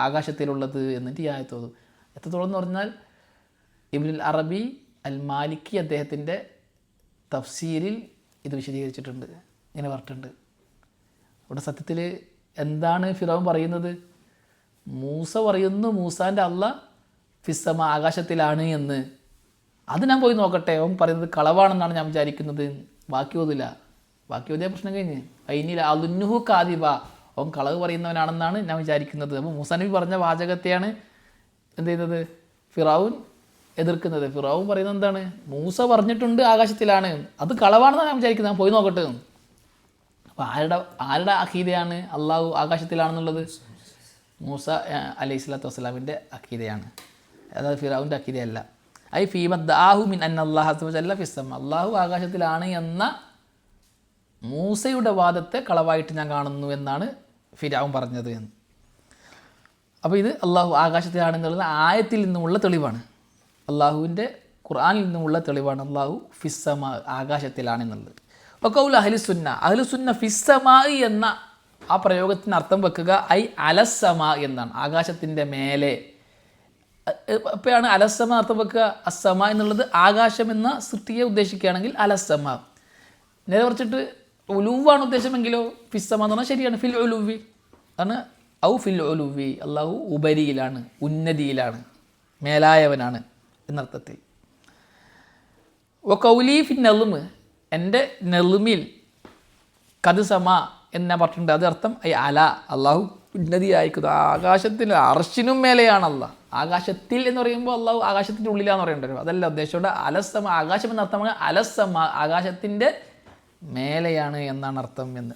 ആകാശത്തിലുള്ളത് എന്നിട്ട് ഈ ആയത്തോതും. എത്രത്തോളം എന്ന് പറഞ്ഞാൽ ഇബ്നുൽ അറബി അൽ മാലിക്കി അദ്ദേഹത്തിൻ്റെ തഫ്സീരിൽ ഇത് വിശദീകരിച്ചിട്ടുണ്ട്, ഇങ്ങനെ പറഞ്ഞിട്ടുണ്ട്. ഇവിടെ സത്യത്തിൽ എന്താണ് ഫിറഔൻ പറയുന്നത്? മൂസ പറയുന്നു മൂസാൻ്റെ അള്ളാഹ് ഫിസ്സമ, ആകാശത്തിലാണ് എന്ന്. അത് ഞാൻ പോയി നോക്കട്ടെ, അവൻ പറയുന്നത് കളവാണെന്നാണ് ഞാൻ വിചാരിക്കുന്നത്. ബാക്കി ഓതില്ല, ബാക്കി ഓതിയ പ്രശ്നം കഴിഞ്ഞ്. അയിനിൽ അളുന്നുഹു കാദിബ, അവൻ കളവ് പറയുന്നവനാണെന്നാണ് ഞാൻ വിചാരിക്കുന്നത്. അപ്പോൾ മൂസാ നബി പറഞ്ഞ വാചകത്തെയാണ് എന്ത് ചെയ്യുന്നത്? ഫിറഔൻ എതിർക്കുന്നത്. ഫിറഔൻ പറയുന്നത് എന്താണ്? മൂസ പറഞ്ഞിട്ടുണ്ട് ആകാശത്തിലാണ്, അത് കളവാണെന്നാണ് ഞാൻ വിചാരിക്കുന്നത്, ഞാൻ പോയി നോക്കട്ടെ. അപ്പോൾ ആരുടെ അഖീദയാണ് അള്ളാഹു ആകാശത്തിലാണെന്നുള്ളത്? മൂസ അലൈഹി സ്വലാത്തു വസ്സലാമിൻ്റെ അഖീദയാണ്, അതായത് ഫിറഔൻ്റെ അഖീദയല്ല. ഐ ഫീമദ്ദാഹു മിൻ അന്ന അല്ലാഹു അസ്സ വജല്ല ഫിസ്സമ, അള്ളാഹു ആകാശത്തിലാണ് എന്ന മൂസയുടെ വാദത്തെ കളവായിട്ട് ഞാൻ കാണുന്നു എന്നാണ് ഫിറഔൻ പറഞ്ഞത് എന്ന്. അപ്പോൾ ഇത് അള്ളാഹു ആകാശത്തിലാണെന്നുള്ളത് ആയത്തിൽ നിന്നുമുള്ള തെളിവാണ്, അള്ളാഹുവിൻ്റെ ഖുർആനിൽ നിന്നുമുള്ള തെളിവാണ്. അള്ളാഹു ഫിസ്സമ, ആകാശത്തിലാണെന്നുള്ളത്. വഖൗല അഹ്ലുസുന്ന ഫിസ്സമാ എന്ന ആ പ്രയോഗത്തിന് അർത്ഥം വെക്കുക ഐ അലസ്സമാ എന്നാണ്, ആകാശത്തിൻ്റെ മേലെ. അപ്പോഴാണ് അലസ്സമ അർത്ഥം വെക്കുക. അസ്സമ എന്നുള്ളത് ആകാശം എന്ന സൃഷ്ടിയെ ഉദ്ദേശിക്കുകയാണെങ്കിൽ അലസ്സമ. നേരെ കുറച്ചിട്ട് ഉലുവാണ് ഉദ്ദേശമെങ്കിലോ ഫിസ്സമ എന്ന് പറഞ്ഞാൽ ശരിയാണ്, ഫിൽ ഉലുവി ആണ്. ഔ ഫിൽ ഉലുവി, അള്ളാഹു ഉപരിയിലാണ്, ഉന്നതിയിലാണ്, മേലായവനാണ് എന്നർത്ഥത്തിൽ. വഖൗലി ഫി നെളുമ്, എൻ്റെ നെളുമിൽ കത് സമ എന്ന് ഞാൻ പറഞ്ഞിട്ടുണ്ട്. അത് അർത്ഥം അല, അള്ളാഹു ഉന്നതിയായിരിക്കുന്നു, ആകാശത്തിന് അർശിനും മേലെയാണ് അള്ളാഹ്. ആകാശത്തിൽ എന്ന് പറയുമ്പോൾ അള്ളാഹു ആകാശത്തിൻ്റെ ഉള്ളിലാന്ന് പറയേണ്ടി വരും, അതല്ല ഉദ്ദേശത്തോടെ. അലസ്സമ, ആകാശം എന്ന അർത്ഥമാണ്. അലസ്സമ, ആകാശത്തിൻ്റെ മേലെയാണ് എന്നാണ് അർത്ഥം എന്ന്.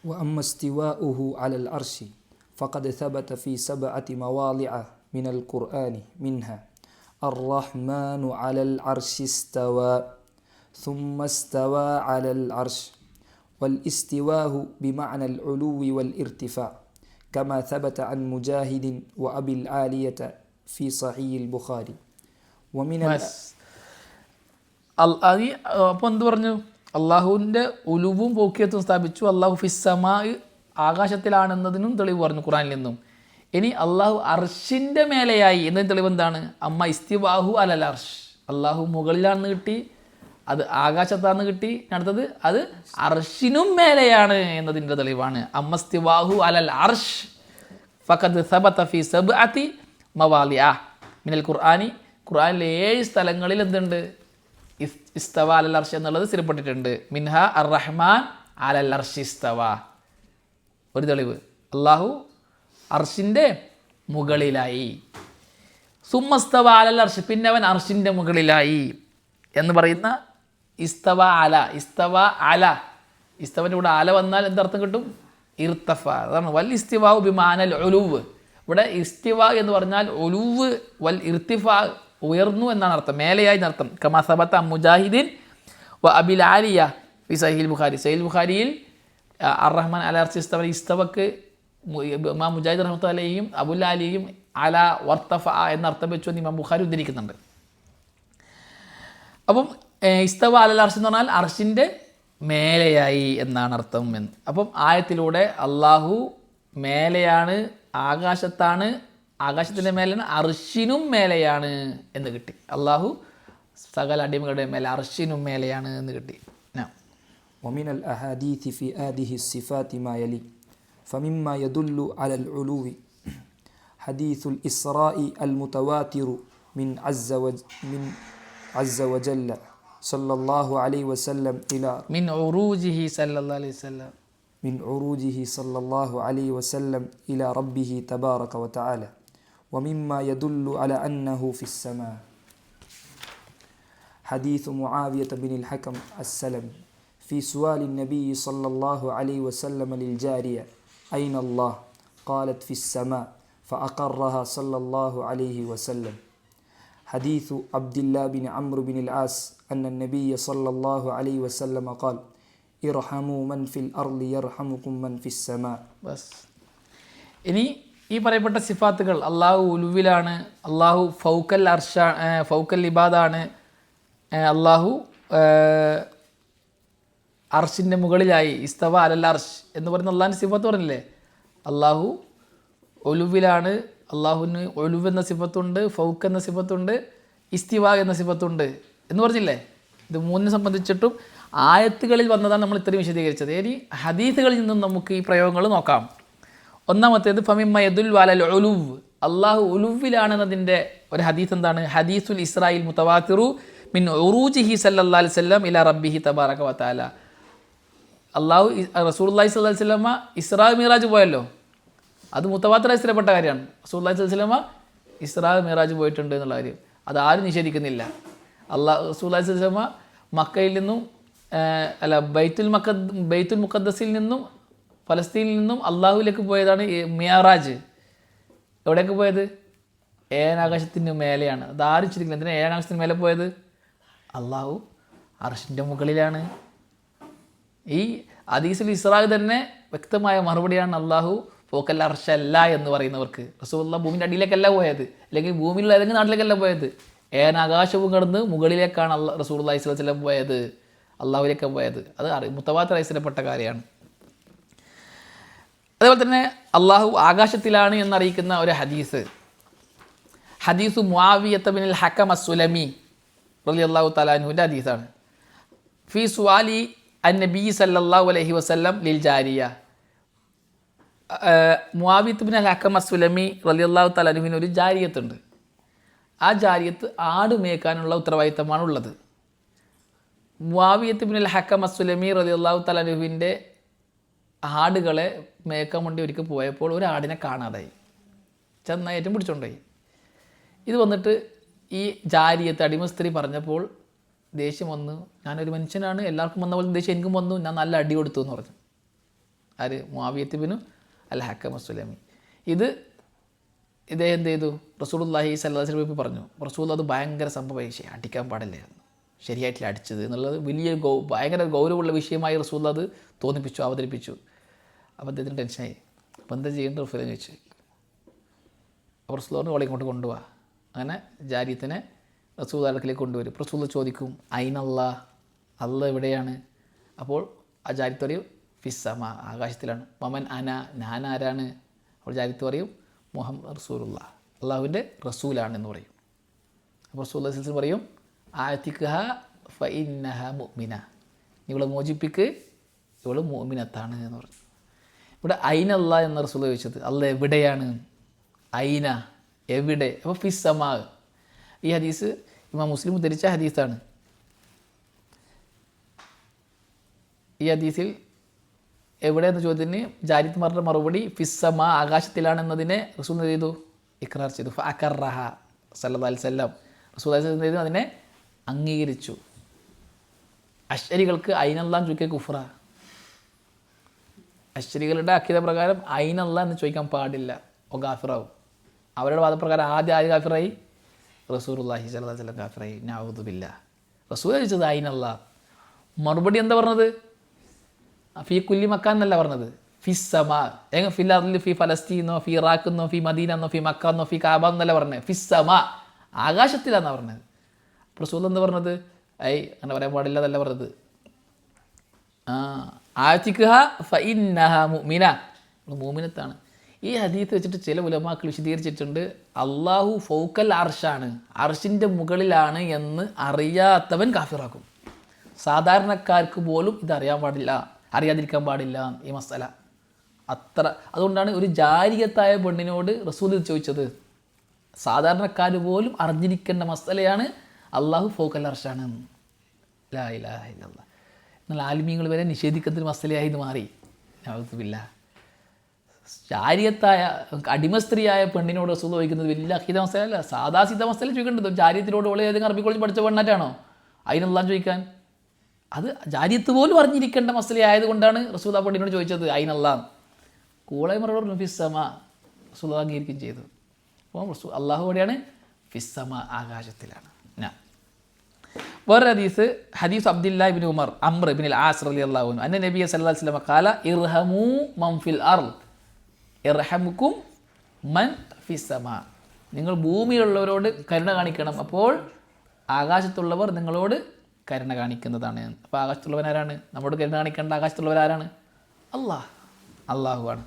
وأما استواؤه على العرش فقد ثبت في 7 مواضع من القرآن منها الرحمن على العرش استوى ثم استوى على العرش والاستواء بمعنى العلو والارتفاع كما ثبت عن مجاهد وأبي العالية في صحيح البخاري ومن അപ്പോൾ എന്ത് പറഞ്ഞു? അള്ളാഹുവിൻ്റെ ഉലുവും പോക്കിയത്തും സ്ഥാപിച്ചു. അള്ളാഹു ഫിസ്സമാ ആകാശത്തിലാണെന്നതിനും തെളിവ് പറഞ്ഞു ഖുറാനിൽ നിന്നും. ഇനി അള്ളാഹു അർഷിൻ്റെ മേലെയായി എന്നതിന് തെളിവ് എന്താണ്? അമ്മ ഇസ്തിവാഹു അലൽ അർഷ്, അള്ളാഹു മുകളിലാണെന്ന് കിട്ടി, അത് ആകാശത്താണെന്ന് കിട്ടി. അടുത്തത് അത് അർഷിനും മേലെയാണ് എന്നതിൻ്റെ തെളിവാണ്. അമ്മസ്തിവാഹു അലൽ അർഷ് ഫഖദ് സബത ഫി സബ്അതി മവാലിഅ മിനൽ ഖുർആനി, ഖുർആനിലെ 7 സ്ഥലങ്ങളിൽ എന്തുണ്ട്? ഇസ്തവ അലൽ അർഷ് എന്നുള്ളത് സ്ഥിരപ്പെട്ടിട്ടുണ്ട്. മിൻഹ അർ റഹ്മാൻ അലൽ അർഷ് ഇസ്തവ. ഒരു തെളിവ് അള്ളാഹു അർഷിൻ്റെ മുകളിലായി. സുമ്മസ്തവ അലൽ അർഷ്, പിന്നെ അവൻ അർഷിൻ്റെ മുകളിലായി എന്ന് പറയുന്ന ഇസ്തവ അല, ഇസ്തവ അല, ഇസ്തവൻ്റെ കൂടെ അല വന്നാൽ എന്തർത്ഥം കിട്ടും? ഇർത്തഫ. അതാണ് വൽ ഇസ്തിവാഉ ബിമാനൽ ഉലുവ്. ഇവിടെ ഇസ്തിവ എന്ന് പറഞ്ഞാൽ ഉലുവ്, വൽ ഇർത്തിഫ ഉയർന്നു എന്നാണ് അർത്ഥം, മേലെയായി എന്നർത്ഥം. കമാ സബത മുജാഹിദിൻ വ അബിൽ ആലിയ ഫി സഹീൽ ബുഖാരി, സഹീൽ ബുഖാരിയിൽ അർ റഹ്മാൻ അല അർശി ഇസ്തവ, ഇസ്തവക്ക് ഇമാം മുജാഹിദ് റഹ്മത്തുള്ളാഹി അലൈഹിയും അബുൽ ആലിയും അല വർത്തഫ എന്ന അർത്ഥം വെച്ചു എന്ന് ഇമാം ബുഖാരി ഉദ്ധരിക്കുന്നുണ്ട്. അപ്പം ഇസ്തവ അലൽ അർശ് എന്ന് പറഞ്ഞാൽ അർഷിൻ്റെ മേലെയായി എന്നാണ് അർത്ഥം എന്ന്. അപ്പം ആയത്തിലൂടെ അള്ളാഹു മേലെയാണ്, ആകാശത്താണ്, ആകാശത്തിൻ്റെ മേലെയാണ്, അർഷിനും മേലെയാണ് എന്ന് കിട്ടി. അള്ളാഹു സകല അടിമകളുടെ മേലെ അർഷിനും മേലെയാണ് എന്ന് കിട്ടി. ومن الأحاديث في هذه الصفات ما يلي فمما يدل على العلو حديث الإسراء المتواتر من عز وجل صلى الله عليه وسلم إلى من عروجه صلى الله عليه وسلم من عروجه صلى الله عليه وسلم إلى ربه تبارك وتعالى ومما يدل على أنه في السماء حديث معاوية بن الحكم السلمي في سؤال النبي صلى الله عليه وسلم للجارية أين الله؟ قالت في السماء فأقرها صلى الله عليه وسلم. حديث عبد الله بن عمرو بن العاص أن النبي صلى الله عليه وسلم قال ارحموا من في الأرض يرحمكم من في السماء. ബസ്. ഇനി ഈ പറയപ്പെട്ട സിഫാത്തുകൾ അള്ളാഹു ഉലുവിലാണ്, അള്ളാഹു ഫൗക്കൽ അർഷാ, ഫൗക്കൽ ഇബാദാണ്, അള്ളാഹു അർഷിൻ്റെ മുകളിലായി, ഇസ്തവ അലൽ അർഷ് എന്ന് പറയുന്ന അള്ളാഹിൻ്റെ സിഫത്ത് പറഞ്ഞില്ലേ. അള്ളാഹു ഒലുവിലാണ്, അള്ളാഹുവിന് ഒലുവ് എന്ന സിഫത്തുണ്ട്, ഫൗക്ക് എന്ന സിഫത്തുണ്ട്, ഇസ്തിവ എന്ന സിഫത്തുണ്ട് എന്ന് പറഞ്ഞില്ലേ. ഇത് മൂന്നിനെ സംബന്ധിച്ചിട്ടും ആയത്തുകളിൽ വന്നതാണ് നമ്മൾ ഇത്രയും വിശദീകരിച്ചത്. ഇനി ഹദീസുകളിൽ നിന്നും നമുക്ക് ഈ പ്രയോഗങ്ങൾ നോക്കാം. ഒന്നാമത്തേത് ഫമിമ്മ യദുൽ അലൽ ഉലുവ്, അള്ളാഹു ഉലുവിലാണെന്നതിൻ്റെ ഒരു ഹദീസ് എന്താണ്? ഹദീസുൽ ഇസ്രായിൽ മുതവാത്തിറു മിൻ ഉറൂജിഹി സല്ലല്ലാഹു അലൈഹി വസല്ലം ഇലാ റബ്ബിഹി തബാറക വ തആല. അള്ളാഹു റസൂലുള്ളാഹി സ്വല്ലല്ലാഹു അലൈഹി വസല്ലമ ഇസ്രാ മിറാജ് പോയല്ലോ, അത് മുത്തവാത്തിറായി സ്ഥിരപ്പെട്ട കാര്യമാണ്. റസൂലുള്ളാഹി സ്വല്ലല്ലാഹു അലൈഹി വസല്ലമ ഇസ്രാ മിറാജ് പോയിട്ടുണ്ട് എന്നുള്ള കാര്യം അത് ആരും നിഷേധിക്കുന്നില്ല. റസൂലുള്ളാഹി സ്വല്ലല്ലാഹു അലൈഹി വസല്ലമ മക്കയിൽ നിന്നും ബൈത്തുൽ മുഖദ്ദസിൽ നിന്നും ഫലസ്തീനിൽ നിന്നും അള്ളാഹുവിലേക്ക് പോയതാണ് മിയറാജ്. എവിടേക്ക് പോയത്? ഏഴാകാശത്തിന് മേലെയാണ്. അത് ആരും ചിരിക്കില്ല. എന്തിനാണ് ഏഴാകാശത്തിന് മേലെ പോയത്? അള്ളാഹു അർഷിൻ്റെ മുകളിലാണ്. ഈ ഹദീസുൽ ഇസ്രാ തന്നെ വ്യക്തമായ മറുപടിയാണ് അള്ളാഹു ഫോക്കൽ അർഷല്ല എന്ന് പറയുന്നവർക്ക്. റസൂലുള്ളാഹി ഭൂമിൻ്റെ അടിയിലേക്കല്ല പോയത്, അല്ലെങ്കിൽ ഭൂമിയിലുള്ള ഏതെങ്കിലും നാട്ടിലേക്കല്ല പോയത്, ഏഴാകാശവും കടന്ന് മുകളിലേക്കാണ് റസൂലുള്ളാഹി സ്വല്ലല്ലാഹു അലൈഹി വസല്ലം പോയത്, അള്ളാഹുവിലേക്ക് പോയത്. അത് മുത്തവാത്തിറായി സ്ഥിരപ്പെട്ട കാര്യമാണ്. അതേപോലെ തന്നെ അള്ളാഹു ആകാശത്തിലാണ് എന്നറിയിക്കുന്ന ഒരു ഹദീസു മുആവിയത്ത് ബിനുൽ ഹക്കം അസ്സുലമി റളിയല്ലാഹു തആല അൻഹുവിൻ്റെ ഹദീസാണ്. ഫി സുആലി അൻ-നബി സല്ലല്ലാഹു അലൈഹി വസല്ലം ലിൽ ജാരിയ. മുആവിയത്ത് ബിനുൽ ഹക്കം അസ്സുലമി റളിയല്ലാഹു തആല അൻഹുവിന് ഒരു ജാരിയത്തുണ്ട്. ആ ജാരിയത്ത് ആട് മേയ്ക്കാനുള്ള ഉത്തരവാദിത്തമാണ് ഉള്ളത്. മുആവിയത്ത് ബിനുൽ ഹക്കം അസ്സുലമി റളിയല്ലാഹു തആല അൻഹുവിൻ്റെ ആടുകളെ മേയ്ക്കാൻ വേണ്ടി ഒരിക്കൽ പോയപ്പോൾ ഒരു ആടിനെ കാണാതായി, ചെന്നേറ്റം പിടിച്ചോണ്ടായി. ഇത് വന്നിട്ട് ഈ ജാരിയത്ത് അടിമ സ്ത്രീ പറഞ്ഞപ്പോൾ ദേഷ്യം വന്നു. ഞാനൊരു മനുഷ്യനാണ്, എല്ലാവർക്കും വന്ന പോലെ ദേഷ്യം എനിക്കും വന്നു, ഞാൻ നല്ല അടി കൊടുത്തു എന്ന് പറഞ്ഞു. ആര്? മുആവിയത്ത് ബിനു അൽ ഹക്കം അസ്സുലമി. ഇതേ എന്ത് ചെയ്തു, റസൂലുള്ളാഹി സ്വല്ലല്ലാഹു അലൈഹി വസല്ലം പറഞ്ഞു. റസൂൽ അത് ഭയങ്കര സംഭവമായി, അടിക്കാൻ പാടില്ലായിരുന്നു, ശരിയായിട്ടില്ല അടിച്ചത് എന്നുള്ളത് വലിയ ഭയങ്കര ഗൗരവമുള്ള വിഷയമായി റസൂൽ അത് തോന്നിപ്പിച്ചു, അവതരിപ്പിച്ചു. അപ്പോൾ അദ്ദേഹത്തിന് ടെൻഷനായി. അപ്പോൾ എന്താ ചെയ്യേണ്ടത് റസൂലിനെ ചോദിച്ചു. അപ്പോൾ റസൂൽ പറഞ്ഞു ഓളെ ഇങ്ങോട്ട് കൊണ്ടുപോവാ. അങ്ങനെ ജാരിയത്തിനെ റസൂൽ അടുക്കലേക്ക് കൊണ്ടുവരും. റസൂൽ ചോദിക്കും അയിനല്ലാ, അല്ല എവിടെയാണ്? അപ്പോൾ ആ ജാരിത്ത് പറയും ഫിസ്സമ, ആകാശത്തിലാണ്. മമൻ അന, ഞാൻ ആരാണ്? അപ്പോൾ ജാരിത്ത് പറയും മുഹമ്മദ് റസൂലുള്ള, അള്ളാഹുവിൻ്റെ റസൂലാണെന്ന് പറയും. അപ്പോൾ റസൂൽ സിൽസിൽ പറയും ആതിഖ്ഹ ഫഇന്നഹ മുഅ്മിന, ഇവളെ മോചിപ്പിക്ക്, ഇവൾ മുഅ്മിനത്താണ് എന്ന് പറഞ്ഞു. ഇവിടെ ഐനല്ലാ എന്ന റസൂൽ ചോദിച്ചത് അല്ല എവിടെയാണ്? ഐന എവിടെ? അപ്പോൾ ഫിസ്സമാ. ഈ ഹദീസ് ഇമാം മുസ്ലിം ഉദ്ധരിച്ച ഹദീസാണ്. ഈ ഹദീസിൽ എവിടെ എന്ന ചോദ്യത്തിന് ജാരിത്മാരുടെ മറുപടി ഫിസ്സമ, ആകാശത്തിലാണെന്നതിനെ റസൂൽ എന്ത് ചെയ്തു? ഇക്രാർ ചെയ്തു. ഫഅഖറഹ സല്ലല്ലാഹു അലൈഹി വസല്ലം, റസൂൽ എന്ത് ചെയ്തു? അതിനെ അംഗീകരിച്ചു. അശ്ശരികൾക്ക് ഐനല്ലാ എന്ന് ചോദിക്കുക കുഫ്ര. അശ്ശരികളുടെ അഖീദ പ്രകാരം ഐനല്ലാ എന്ന് ചോദിക്കാൻ പാടില്ല, ഓ ഗാഫിറാവും. അവരുടെ വാദപ്രകാരം ആദ്യം ഗാഫിറായി റസൂലുള്ളാഹി സ്വല്ലല്ലാഹു അലൈഹി വസല്ലം ഗാഫിറായി. നഊദു ബില്ലാഹ്. റസൂൽ ചോദിച്ചത് ഐനല്ലാ, മറുപടി എന്താ പറഞ്ഞത്? ഫീ കുല്ലി മക്കാൻ എന്നല്ല പറഞ്ഞത്, ഫിസ്സമാ. എങ്ങനെ ഫിൽ അർളി, ഫി ഫലസ്തീനോ, ഫി ഇറാഖ് എന്നോ, ഫി മദീന എന്നോ, ഫി മക്ക എന്നോ, ഫി കാബ എന്നല്ല പറഞ്ഞത്, ഫിസ്സമാ, ആകാശത്തിലാണെന്നാണ് പറഞ്ഞത്. റസൂൽ എന്താ പറഞ്ഞത്? അങ്ങനെ പറയാൻ പാടില്ല എന്നല്ല പറഞ്ഞത്. ആതിഖ്ഹ ഫഇന്നഹ മുഅ്മിന, മുഅ്മിനത്താണ്. ഈ ഹദീത്ത് വെച്ചിട്ട് ചില ഉലമാക്കൾ വിശദീകരിച്ചിട്ടുണ്ട് അള്ളാഹു ഫൗക്കൽ അർഷാണ്, അർഷിൻ്റെ മുകളിലാണ് എന്ന് അറിയാത്തവൻ കാഫിറാക്കും. സാധാരണക്കാർക്ക് പോലും ഇതറിയാൻ പാടില്ല, അറിയാതിരിക്കാൻ പാടില്ല ഈ മസല. അതുകൊണ്ടാണ് ഒരു ജാരിയത്തായ പെണ്ണിനോട് റസൂൽ ചോദിച്ചത്. സാധാരണക്കാർ പോലും അറിഞ്ഞിരിക്കേണ്ട മസലയാണ് അള്ളാഹു ഫൗക്കൽ അർഷാണ്. ലാ ഇലാഹ ഇല്ലല്ലാഹ്. എന്നാൽ ആലിമീങ്ങൾ വരെ നിഷേധിക്കുന്ന മസലയായി ഇത് മാറി. നഊദുബില്ലാ. ജാരിയത്തായ അടിമ സ്ത്രീയായ പെണ്ണിനോട് റസൂൽ ചോദിക്കുന്നത് വലിയ അഖീദ മസലയല്ല, സാധാ സീത മസല ചോദിക്കേണ്ടത്. ജാരിയത്തിനോട് ഓളെ ഏതെങ്കിലും അറബി കോളേജ് പഠിച്ച പെണ്ണായിട്ടാണോ അതിനെല്ലാം ചോദിക്കാൻ? അത് ജാരിയത്ത് പോലും അറിഞ്ഞിരിക്കേണ്ട മസല ആയതുകൊണ്ടാണ് റസൂൽ ആ പെണ്ണിനോട് ചോദിച്ചത് അയിനല്ലാം. കൂളെ മറുപടി ഫിസ്സമ, റസൂൽ അംഗീകരിക്കുകയും ചെയ്തു. അപ്പോൾ റസൂൽ അള്ളാഹു എവിടെയാണ്? ഫിസ്സമ, ആകാശത്തിലാണ്. വേറെ ഹദീസ് അബ്ദുല്ലാഹി ഇബ്നു ഉമർ അംർ ഇബ്നുൽ ആസ് റളിയല്ലാഹു അൻഹു അന്ന നബി സല്ലല്ലാഹു അലൈഹി വസല്ലം ഖാല ഇർഹമു മൻ ഫിൽ അർള് ഇർഹമുക്കും മൻ ഫിസ്സമാ. നിങ്ങൾ ഭൂമിയിലുള്ളവരോട് കരുണ കാണിക്കണം, അപ്പോൾ ആകാശത്തുള്ളവർ നിങ്ങളോട് കരുണ കാണിക്കുന്നതാണ്. അപ്പോൾ ആകാശത്തുള്ളവനാരാണ്? നമ്മോട് കരുണ കാണിക്കേണ്ട ആകാശത്തുള്ളവരാരാണ്? അള്ളാഹുവാണ്.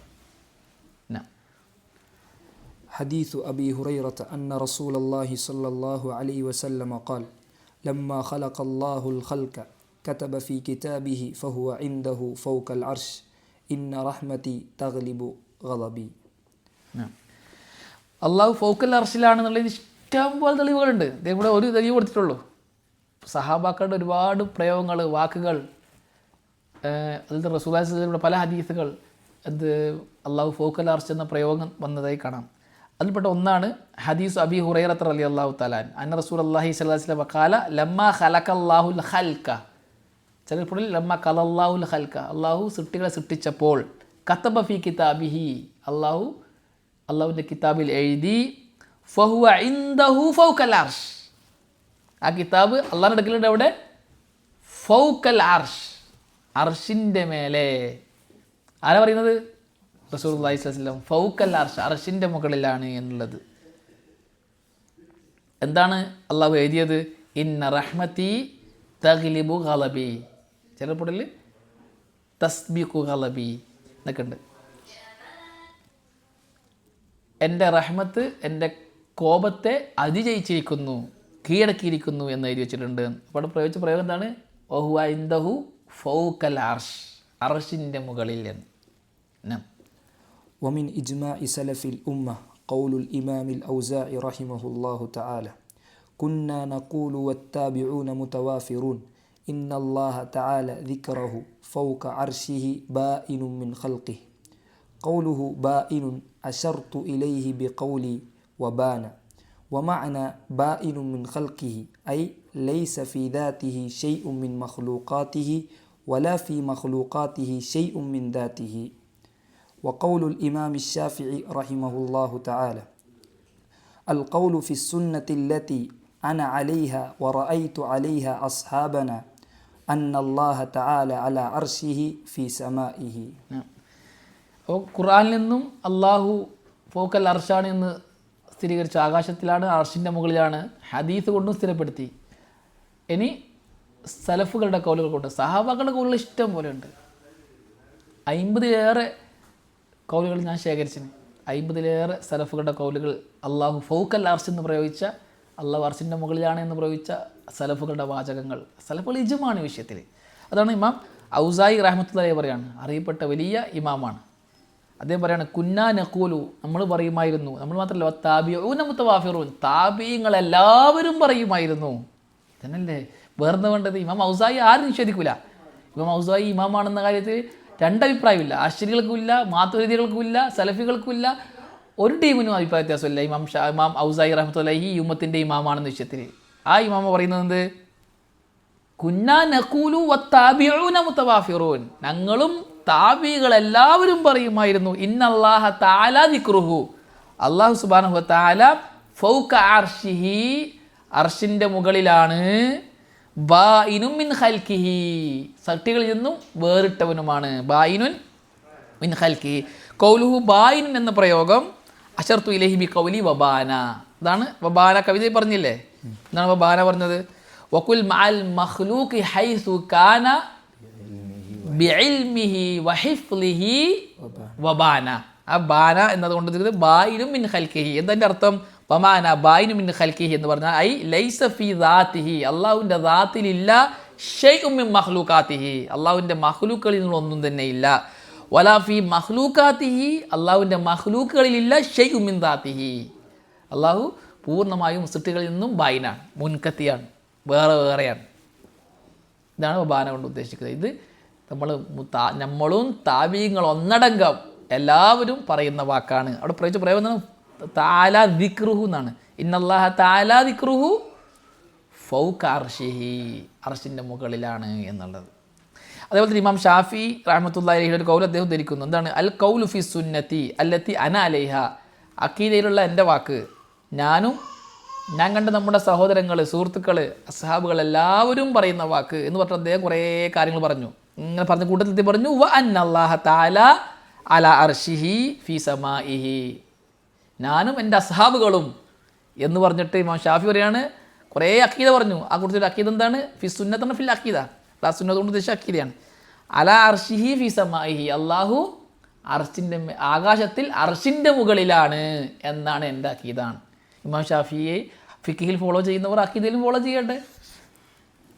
حديث أبي هريرة أن رسول الله صلى الله عليه وسلم قال لما خلق الله الخلق كتب في كتابه فهو عنده فوق العرش إن رحمتي تغلب غضبي. അള്ളാഹു ഫൗക്കൽ അർഷിലാണെന്നുള്ളതിന് ഇഷ്ടം പോലെ തെളിവുകളുണ്ട്. ഇവിടെ ഒരു തെളിവ് കൊടുത്തിട്ടുള്ളൂ. സഹാബാക്കളുടെ ഒരുപാട് പ്രയോഗങ്ങൾ, വാക്കുകൾ, അതിൽ റസൂലുള്ളാഹി സ്വല്ലല്ലാഹു അലൈഹി വസല്ലം പല ഹദീസുകൾ അള്ളാഹു ഫൗക്കൽ അർഷ് എന്ന പ്രയോഗം വന്നതായി കാണാം. അതിൽപ്പെട്ട ഒന്നാണ് ഹദീസ് അബി ഹുറൈറത്ത് റളിയല്ലാഹു തആല അന്ന റസൂലുള്ളാഹി സ്വല്ലല്ലാഹു അലൈഹി വസല്ലം ഖാല ലമ്മാ ഖലഖല്ലാഹുൽ ഖൽഖ, ചിലപ്പോൾ ലമ്മാ ഖലല്ലാഹുൽ ഖൽഖ, അള്ളാഹു സൃഷ്ടികളെ സൃഷ്ടിച്ചപ്പോൾ കതബ ഫീ കിതാബിഹി, അള്ളാഹുവിൻ്റെ കിതാബിൽ എഴുതി ഫഹുവ ഇൻദഹു ഫൗക്കൽ അർഷ്. ആ കിതാബ് അള്ളാഹിൻ്റെ അടുക്കലുണ്ട്. അവിടെ ഫൗക്കൽ അർഷ്, അർഷിൻ്റെ മേലെ. ആരാ പറയുന്നത്? റസൂലുള്ളാഹി സ്വല്ലല്ലാഹു അലൈഹി വസല്ലം. ഫൗക്കൽ അർഷ്, അർഷിൻ്റെ മുകളിലാണ് എന്നുള്ളത്. എന്താണ് അള്ളാഹു എഴുതിയത്? ഇന്ന റഹ്മതി തഗ്ലിബു ഗളബി, ചിലപ്പോൾ തസ്ബിഖു ഗളബി എന്നൊക്കെ ഉണ്ട്. എൻ്റെ റഹ്മത്ത് എൻ്റെ കോപത്തെ അതിജയിച്ചിരിക്കുന്നു, കീഴടക്കിയിരിക്കുന്നു എന്ന് എഴുതി വെച്ചിട്ടുണ്ട്. അപ്പോൾ അവിടെ പ്രയോഗിച്ച പ്രയോഗം എന്താണ്? വഹുവ ഇൻദഹു ഫൗക്കൽ അർഷ്, അർഷിൻ്റെ മുകളിൽ എന്ന്. ومن إجماع سلف الأمة قول الإمام الأوزاعي رحمه الله تعالى كنا نقول والتابعون متوافرون إن الله تعالى ذكره فوق عرشه بائن من خلقه. قوله بائن أشرت إليه بقولي وبان، ومعنى بائن من خلقه أي ليس في ذاته شيء من مخلوقاته ولا في مخلوقاته شيء من ذاته. وقول الإمام الشافعي رحمه الله تعالى: القول في السنة التي أنا عليها ورأيت عليها أصحابنا أن الله تعالى على عرشه في سمائه. അപ്പോൾ ഖുർആനിൽ നിന്നും അള്ളാഹു ഫൗക്കൽ അർഷാണ് എന്ന് സ്ഥിരീകരിച്ചു, ആകാശത്തിലാണ്, അർഷിൻ്റെ മുകളിലാണ്. ഹദീസ് കൊണ്ടും സ്ഥിരപ്പെടുത്തി. ഇനി സലഫുകളുടെ കൗലുകൾ കൊണ്ട്, സഹാബാക്കളുടെ കൗലുകൾ ഇഷ്ടം പോലെ ഉണ്ട്. 50-ലേറെ കൗലുകൾ ഞാൻ ശേഖരിച്ചിന്. 50-ലേറെ സലഫുകളുടെ കൗലുകൾ അള്ളാഹു ഫൗക്കൽ അർഷ് എന്ന് പ്രയോഗിച്ച, അള്ളാഹു അർഷിൻ്റെ മുകളിലാണ് എന്ന് പ്രയോഗിച്ച സലഫുകളുടെ വാചകങ്ങൾ. സലഫുകൾ ഇജ്മാണ് വിഷയത്തിൽ. അതാണ് ഇമാം ഔസായി റഹ്മത്തുള്ളാഹി പറയാണ്, അറിയപ്പെട്ട വലിയ ഇമാമാണ്. അദ്ദേഹം പറയാണ്, കുന്നാ നഖൂലു, നമ്മൾ പറയുമായിരുന്നു, നമ്മൾ മാത്രമല്ല, താബിഊന മുതവാഫിറൂൻ, താബിഈങ്ങളെല്ലാവരും പറയുമായിരുന്നു. ഇതന്നല്ലേ വേറെ വേണ്ടത്? ഇമാം ഔസായി ആരും നിഷേധിക്കില്ല. ഇമാം ഔസായി ഇമാമാണെന്ന കാര്യത്തിൽ രണ്ടഭിപ്രായമില്ല. ആശ്ചര്യകൾക്കുമില്ല, മാതുരിദികൾക്കുമില്ല, സലഫികൾക്കുമില്ല, ഒരു ടീമിനും അഭിപ്രായ വ്യത്യാസമില്ല. ഇമാം ഔസായി റഹ്മത്തുള്ളാഹി ഈ ഉമ്മത്തിൻ്റെ ഇമാമാണെന്ന വിഷയത്തിൽ. ആ ഇമാമ പറയുന്നത് എന്ത്? കുന്നാ നഖൂലു വത്താബിഊന മുതവാഫിറൂൻ, ഞങ്ങളും താബികളെല്ലാവരും പറയുമായിരുന്നു, ഇന്നല്ലാഹ തആല ദിക്റുഹു, അല്ലാഹു സുബ്ഹാനഹു വ തആല ഫൗക അർശിഹി, അർശിൻ്റെ മുകളിലാണ്, ബായിനുൻ മിൻ ഖൽഖിഹി, സൃഷ്ടികളിൽ നിന്നും വേറിട്ടവനുമാണ്. ബായിനുൻ മിൻ ഖൽഖിഹി. ഖൗലുഹു ബായിനുൻ എന്ന പ്രയോഗം അശർതു ഇലൈഹി ബി ഖൗലി വബാന, ഇതാണ് വബാന കവിതയിൽ പറഞ്ഞില്ലേ. എന്താണ് വബാന പറഞ്ഞത്? വകുൽ മഅൽ മഖ്ലൂഖി ഹൈസു കാന ബിഇൽമിഹി വഹിഫ്ളിഹി വബാന. ആ ബാന എന്നതുകൊണ്ട് ബായിനും മിൻ ഖൽഖിഹി. എന്താ അർത്ഥം? വമാന ബായിനും മിൻ ഖൽഖിഹി എന്ന് പറഞ്ഞാൽ ഐ ലൈസ ഫീ ദാത്തിഹി, അള്ളാഹുവിൻ്റെ ദാത്തിലില്ല, ഷൈഉം മിൻ മഖ്ലൂഖാത്തിഹി, അള്ളാഹുവിൻ്റെ മഖ്ലൂക്കുകളിൽ നിന്നൊന്നും തന്നെ ഇല്ല, വലാ ഫീ മഖ്ലൂഖാത്തിഹി, അള്ളാഹുവിൻ്റെ മഖ്ലൂക്കുകളിലില്ല, ഷൈഉം മിൻ ദാത്തിഹി, അള്ളാഹു പൂർണ്ണമായും സൃഷ്ടികളിൽ നിന്നും ബായിനാണ്, മുൻകത്തിയാണ്, വേറെയാണ്. ഇതാണ് ബാന കൊണ്ട് ഉദ്ദേശിക്കുന്നത്. ഇത് നമ്മളും താബീങ്ങൾ ഒന്നടങ്കം എല്ലാവരും പറയുന്ന വാക്കാണ്. അവിടെ പ്രയോഗിച്ച പ്രയോഗം എന്താണ്? തആല ദിക്റുഹു എന്നാണ്. ഇന്നല്ലാഹ തആല ദിക്റുഹു ഫൗക അർശിഹി, അർശിൻ്റെ മുകളിലാണ് എന്നുള്ളത്. അതേപോലെ തന്നെ ഇമാം ഷാഫി റഹ്മത്തുള്ളാഹി അലൈഹി ഒരു കൗൽ അദ്ദേഹം ധരിക്കുന്നു. എന്താണ്? അൽ കൗലു ഫി സുന്നത്തി അല്ലത്തി അന അലൈഹ, അഖീദയിലുള്ള എൻ്റെ വാക്ക്, ഞാനും ഞാൻ കണ്ട നമ്മുടെ സഹോദരങ്ങൾ, സുഹൃത്തുക്കൾ, അസ്ഹാബുകൾ എല്ലാവരും പറയുന്ന വാക്ക് എന്ന് പറഞ്ഞിട്ട് അദ്ദേഹം കുറേ കാര്യങ്ങൾ പറഞ്ഞു. ഇങ്ങനെ പറഞ്ഞ കൂട്ടത്തിൽ പറഞ്ഞു, വ അന്നല്ലാഹ തആല അലാ അർശിഹി ഫി സമാഇഹി, ഞാനും എൻ്റെ അസ്ഹാബുകളും എന്ന് പറഞ്ഞിട്ട് ഇമാം ഷാഫി പറയാണ് കുറേ അഖീദ പറഞ്ഞു. ആ കൂട്ടത്തിൽ അഖീദ എന്താണ്? ഫി സുന്നത്താണ്, ഫിൽ അഖീദ, ആ സുന്നത്ത് കൊണ്ട് ഉദ്ദേശിച്ച അഖീദയാണ്. അലാ അർശിഹി ഫി സമാഇഹി, അള്ളാഹു അർശിൻ്റെ ആകാശത്തിൽ അർശിൻ്റെ മുകളിലാണ് എന്നാണ് എൻ്റെ അഖീദാണ്. ഇമാം ഷാഫിയെ ഫിഖിൽ ഫോളോ ചെയ്യുന്നവർ അഖീദയിലും ഫോളോ ചെയ്യട്ടെ,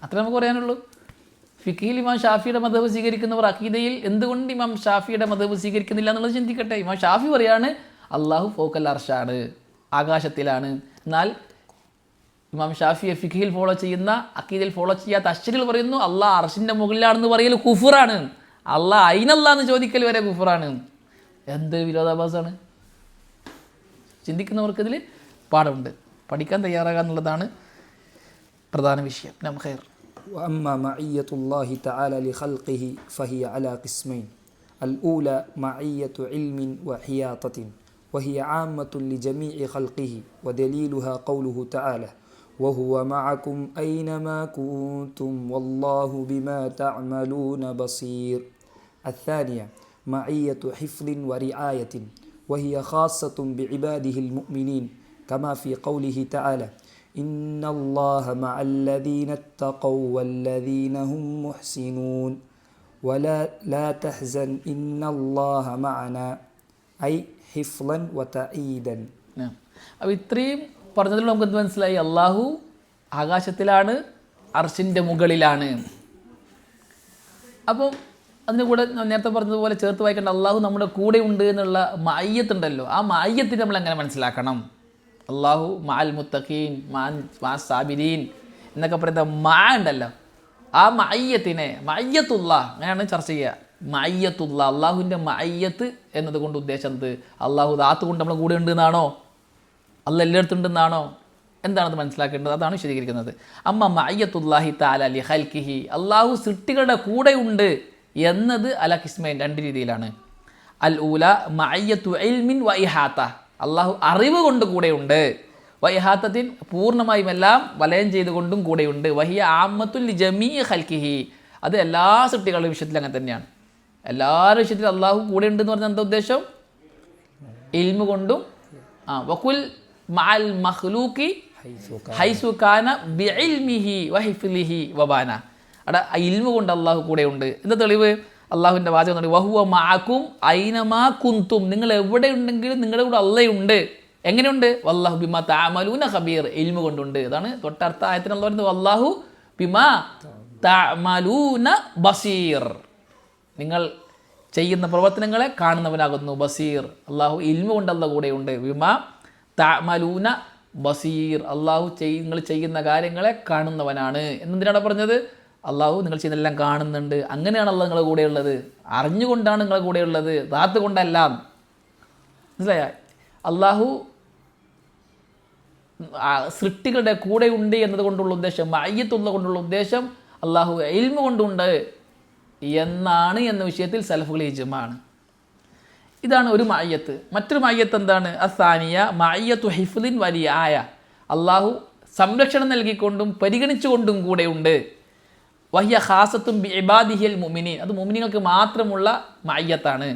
അത്ര നമുക്ക് പറയാനുള്ളൂ. ഫിഖിൽ ഇമാം ഷാഫിയുടെ മദ്ഹബ് സ്വീകരിക്കുന്നവർ അഖീദയിൽ എന്തുകൊണ്ട് ഇമാം ഷാഫിയുടെ മദ്ഹബ് സ്വീകരിക്കുന്നില്ല എന്നുള്ളത് ചിന്തിക്കട്ടെ. ഇമാം ഷാഫി പറയാണ് അള്ളാഹു ഫൗക്കൽ അർഷാണ്, ആകാശത്തിലാണ്. എന്നാൽ ഇമാം ഷാഫിയെ ഫിഖിൽ ഫോളോ ചെയ്യുന്ന, അഖീദയിൽ ഫോളോ ചെയ്യാത്ത അശ്ശരികൾ പറയുന്നു അള്ളാഹ് അർഷിൻ്റെ മുകളിലാണെന്ന് പറയൽ കുഫറാണ്, അള്ളാഹ് അയിനല്ലാന്ന് ചോദിക്കൽ വരെ കുഫറാണ്. എന്ത് വിരോധാഭാസമാണ്! ചിന്തിക്കുന്നവർക്കിതിൽ പാഠമുണ്ട്, പഠിക്കാൻ തയ്യാറാകുക എന്നുള്ളതാണ് പ്രധാന വിഷയം. ഖൈർ. وأما معية الله تعالى لخلقه فهي على قسمين: الأولى معية علم وحياطة، وهي عامة لجميع خلقه، ودليلها قوله تعالى: وهو معكم أينما كنتم والله بما تعملون بصير. الثانية معية حفظ ورعاية، وهي خاصة بعباده المؤمنين، كما في قوله تعالى: إن الله مع الذين اتقوا والذين هم محسنون ولا تحزن إن الله معنا، أي حفظا وتأييدا. അപ്പോൾ ഇത്രയും പറഞ്ഞതിൽ നമുക്ക് എന്ത് മനസ്സിലായി? അള്ളാഹു ആകാശത്തിലാണ്, അർശിൻ്റെ മുകളിലാണ്. അപ്പം അതിന് കൂടെ നേരത്തെ പറഞ്ഞതുപോലെ ചേർത്ത് വായിക്കേണ്ട അള്ളാഹു നമ്മുടെ കൂടെ ഉണ്ട് എന്നുള്ള മഅയ്യത്തുണ്ടല്ലോ, ആ മഅയ്യത്തിനെ നമ്മൾ എങ്ങനെ മനസ്സിലാക്കണം? അള്ളാഹു മഅൽ മുത്തഖീൻ, മാ സാബിരീൻ എന്നൊക്കെ പറയുന്ന മാ ഉണ്ടല്ലോ, ആ മഅയ്യത്തിനെ മഅയ്യത്തുള്ള അങ്ങനെയാണ് ചർച്ച ചെയ്യുക. മഅയ്യത്തുള്ള, അള്ളാഹുവിൻ്റെ മഅയ്യത്ത് എന്നതുകൊണ്ട് ഉദ്ദേശം എന്ത്? അള്ളാഹു ദാത്ത് കൊണ്ട് നമ്മളെ കൂടെ ഉണ്ട് എന്നാണോ? അള്ളാഹ് എല്ലായിടത്തും ഉണ്ടെന്നാണോ? എന്താണത് മനസ്സിലാക്കേണ്ടത്? അതാണ് വിശദീകരിക്കുന്നത്. അമ്മ മഅയ്യത്തുല്ലാഹി തആല ലി ഖൽഖിഹി, അള്ളാഹു സൃഷ്ടികളുടെ കൂടെ ഉണ്ട് എന്നത് അല കിസ്മൈൻ, രണ്ട് രീതിയിലാണ്. അൽ ഊല മഅയ്യത്തു ഇൽമിൻ വ ഇഹാത്ത, അള്ളാഹു അറിവ് കൊണ്ട് കൂടെയുണ്ട്. വ ഇഹാത്തത്തിൻ പൂർണ്ണമായും എല്ലാം വലയം ചെയ്തുകൊണ്ടും കൂടെയുണ്ട്. വഹിയ ആമ്മത്തുൽ ജമീ ഖൽഖിഹി, അത് എല്ലാ സൃഷ്ടികളുടെ വിഷയത്തിൽ അങ്ങനെ തന്നെയാണ്. എല്ലാവരുടെ വിഷയത്തിൽ അള്ളാഹു കൂടെ ഉണ്ടെന്ന് പറഞ്ഞാൽ എന്താ ഉദ്ദേശം? ഇൽമു കൊണ്ടും വകുൽ മഅൽ മഖ്ലൂഖി ഹൈസു കാന ബിഇൽമിഹി വഹിഫ്ലിഹി വബാന. അവിടെ ഇൽമു കൊണ്ട് അള്ളാഹു കൂടെയുണ്ട്. എന്താ തെളിവ്? അള്ളാഹുവിൻ്റെ വാചകം എന്ന് പറയുന്നത് വഹുവ മഅകും ഐനമാ കുന്തും, നിങ്ങൾ എവിടെ ഉണ്ടെങ്കിലും നിങ്ങളുടെ കൂടെ അള്ളയുണ്ട്. എങ്ങനെയുണ്ട്? വല്ലാഹു ബിമാ തഅമലൂന ഖബീർ, ഇൽമു കൊണ്ടുണ്ട്. അതാണ് തൊട്ടടുത്ത ആയത്തിന് അള്ളാഹു പറയുന്നത് വല്ലാഹു ബിമാ തഅമലൂന ബസീർ, നിങ്ങൾ ചെയ്യുന്ന പ്രവർത്തനങ്ങളെ കാണുന്നവനാകുന്നു. ബസീർ, അള്ളാഹു ഇൽമു കൊണ്ട് അള്ളാഹു കൂടെയുണ്ട്. ബിമാ തഅമലൂന ബസീർ, അള്ളാഹു നിങ്ങൾ ചെയ്യുന്ന കാര്യങ്ങളെ കാണുന്നവനാണ്. എന്തിനാണ് പറഞ്ഞത്? അള്ളാഹു നിങ്ങൾ ചെയ്യുന്നതെല്ലാം കാണുന്നുണ്ട്. അങ്ങനെയാണ് അള്ളാഹു നിങ്ങളുടെ കൂടെയുള്ളത്. അറിഞ്ഞുകൊണ്ടാണ് നിങ്ങളുടെ കൂടെയുള്ളത്, ദാത്ത് കൊണ്ടല്ല. മനസ്സിലായ? അള്ളാഹു സൃഷ്ടികളുടെ കൂടെ ഉണ്ട് എന്നതുകൊണ്ടുള്ള ഉദ്ദേശം, മഅയ്യത്തുള്ള കൊണ്ടുള്ള ഉദ്ദേശം അള്ളാഹു ഇൽമു കൊണ്ടുണ്ട് എന്നാണ് എന്ന വിഷയത്തിൽ സലഫുകൾ ഇജ്മാഅാണ്. ഇതാണ് ഒരു മഅയ്യത്ത്. മറ്റൊരു മഅയ്യത്ത് എന്താണ്? അസാനിയ മഅയ്യത്തു ഹിഫ്ലിൻ വലിയായ, അള്ളാഹു സംരക്ഷണം നൽകിക്കൊണ്ടും പരിഗണിച്ചുകൊണ്ടും കൂടെയുണ്ട്. വഹിയ ഖാസത്തും ബി ഇബാദിഹിൽ മുഅ്മിനീൻ, അത് മുഅ്മിനീങ്ങൾക്ക് മാത്രമുള്ള മഅയ്യത്താണ്.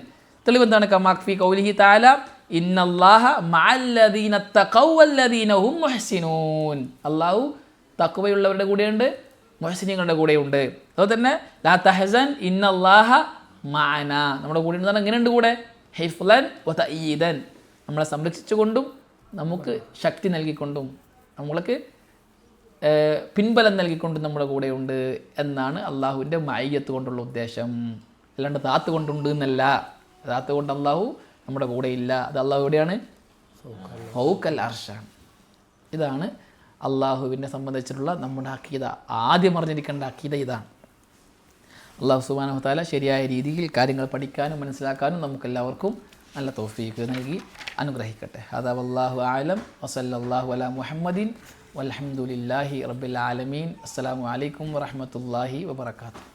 തെളിവെന്താണ്? കമാഫി ഖൗലിഹി തആല ഇന്നല്ലാഹ മഅല്ലദീന തഖൗ വല്ലദീന ഹും മുഹ്സിനൂൻ, അള്ളാഹു തഖ്വയുള്ളവരുടെ കൂടെയുണ്ട്, മുഹ്സിനീങ്ങളുടെ കൂടെയുണ്ട്. അതുപോലെ തന്നെ ലാ തഹസൻ ഇന്നല്ലാഹ മഅനാ, നമ്മുടെ കൂടെ എന്ന് പറഞ്ഞാൽ എങ്ങനെയുണ്ട്? കൂടെ ഹിഫ്ലൻ വ തഅയീദൻ, നമ്മളെ സംരക്ഷിച്ചുകൊണ്ടും നമുക്ക് ശക്തി നൽകിക്കൊണ്ടും നമ്മൾക്ക് പിൻബലം നൽകിക്കൊണ്ടും നമ്മുടെ കൂടെയുണ്ട് എന്നാണ് അള്ളാഹുവിൻ്റെ മഅയ്യത്ത് കൊണ്ടുള്ള ഉദ്ദേശം. അല്ലാണ്ട് ദാത്ത് കൊണ്ടുണ്ട് എന്നല്ല. ദാത്ത് കൊണ്ട് അള്ളാഹു നമ്മുടെ കൂടെ ഇല്ല. അത് അള്ളാഹു എവിടെയാണ്? ഫൗകൽ അർശാണ്. ഇതാണ് അള്ളാഹുവിനെ സംബന്ധിച്ചിട്ടുള്ള നമ്മുടെ അഖീദ. ആദ്യം അറിഞ്ഞിരിക്കേണ്ട അഖീദ ഇതാണ്. അള്ളാഹു സുബ്ഹാനഹു വ തആല ശരിയായ രീതിയിൽ കാര്യങ്ങൾ പഠിക്കാനും മനസ്സിലാക്കാനും നമുക്കെല്ലാവർക്കും നല്ല തൗഫീഖ് നൽകി അനുഗ്രഹിക്കട്ടെ. ഹദാ വല്ലാഹു അഅലം വസല്ലല്ലാഹു അലാ മുഹമ്മദിൻ വൽഹംദുലില്ലാഹി റബ്ബിൽ ആലമീൻ. അസ്സലാമു അലൈക്കും വറഹ്മത്തുള്ളാഹി വബറകാതുഹു.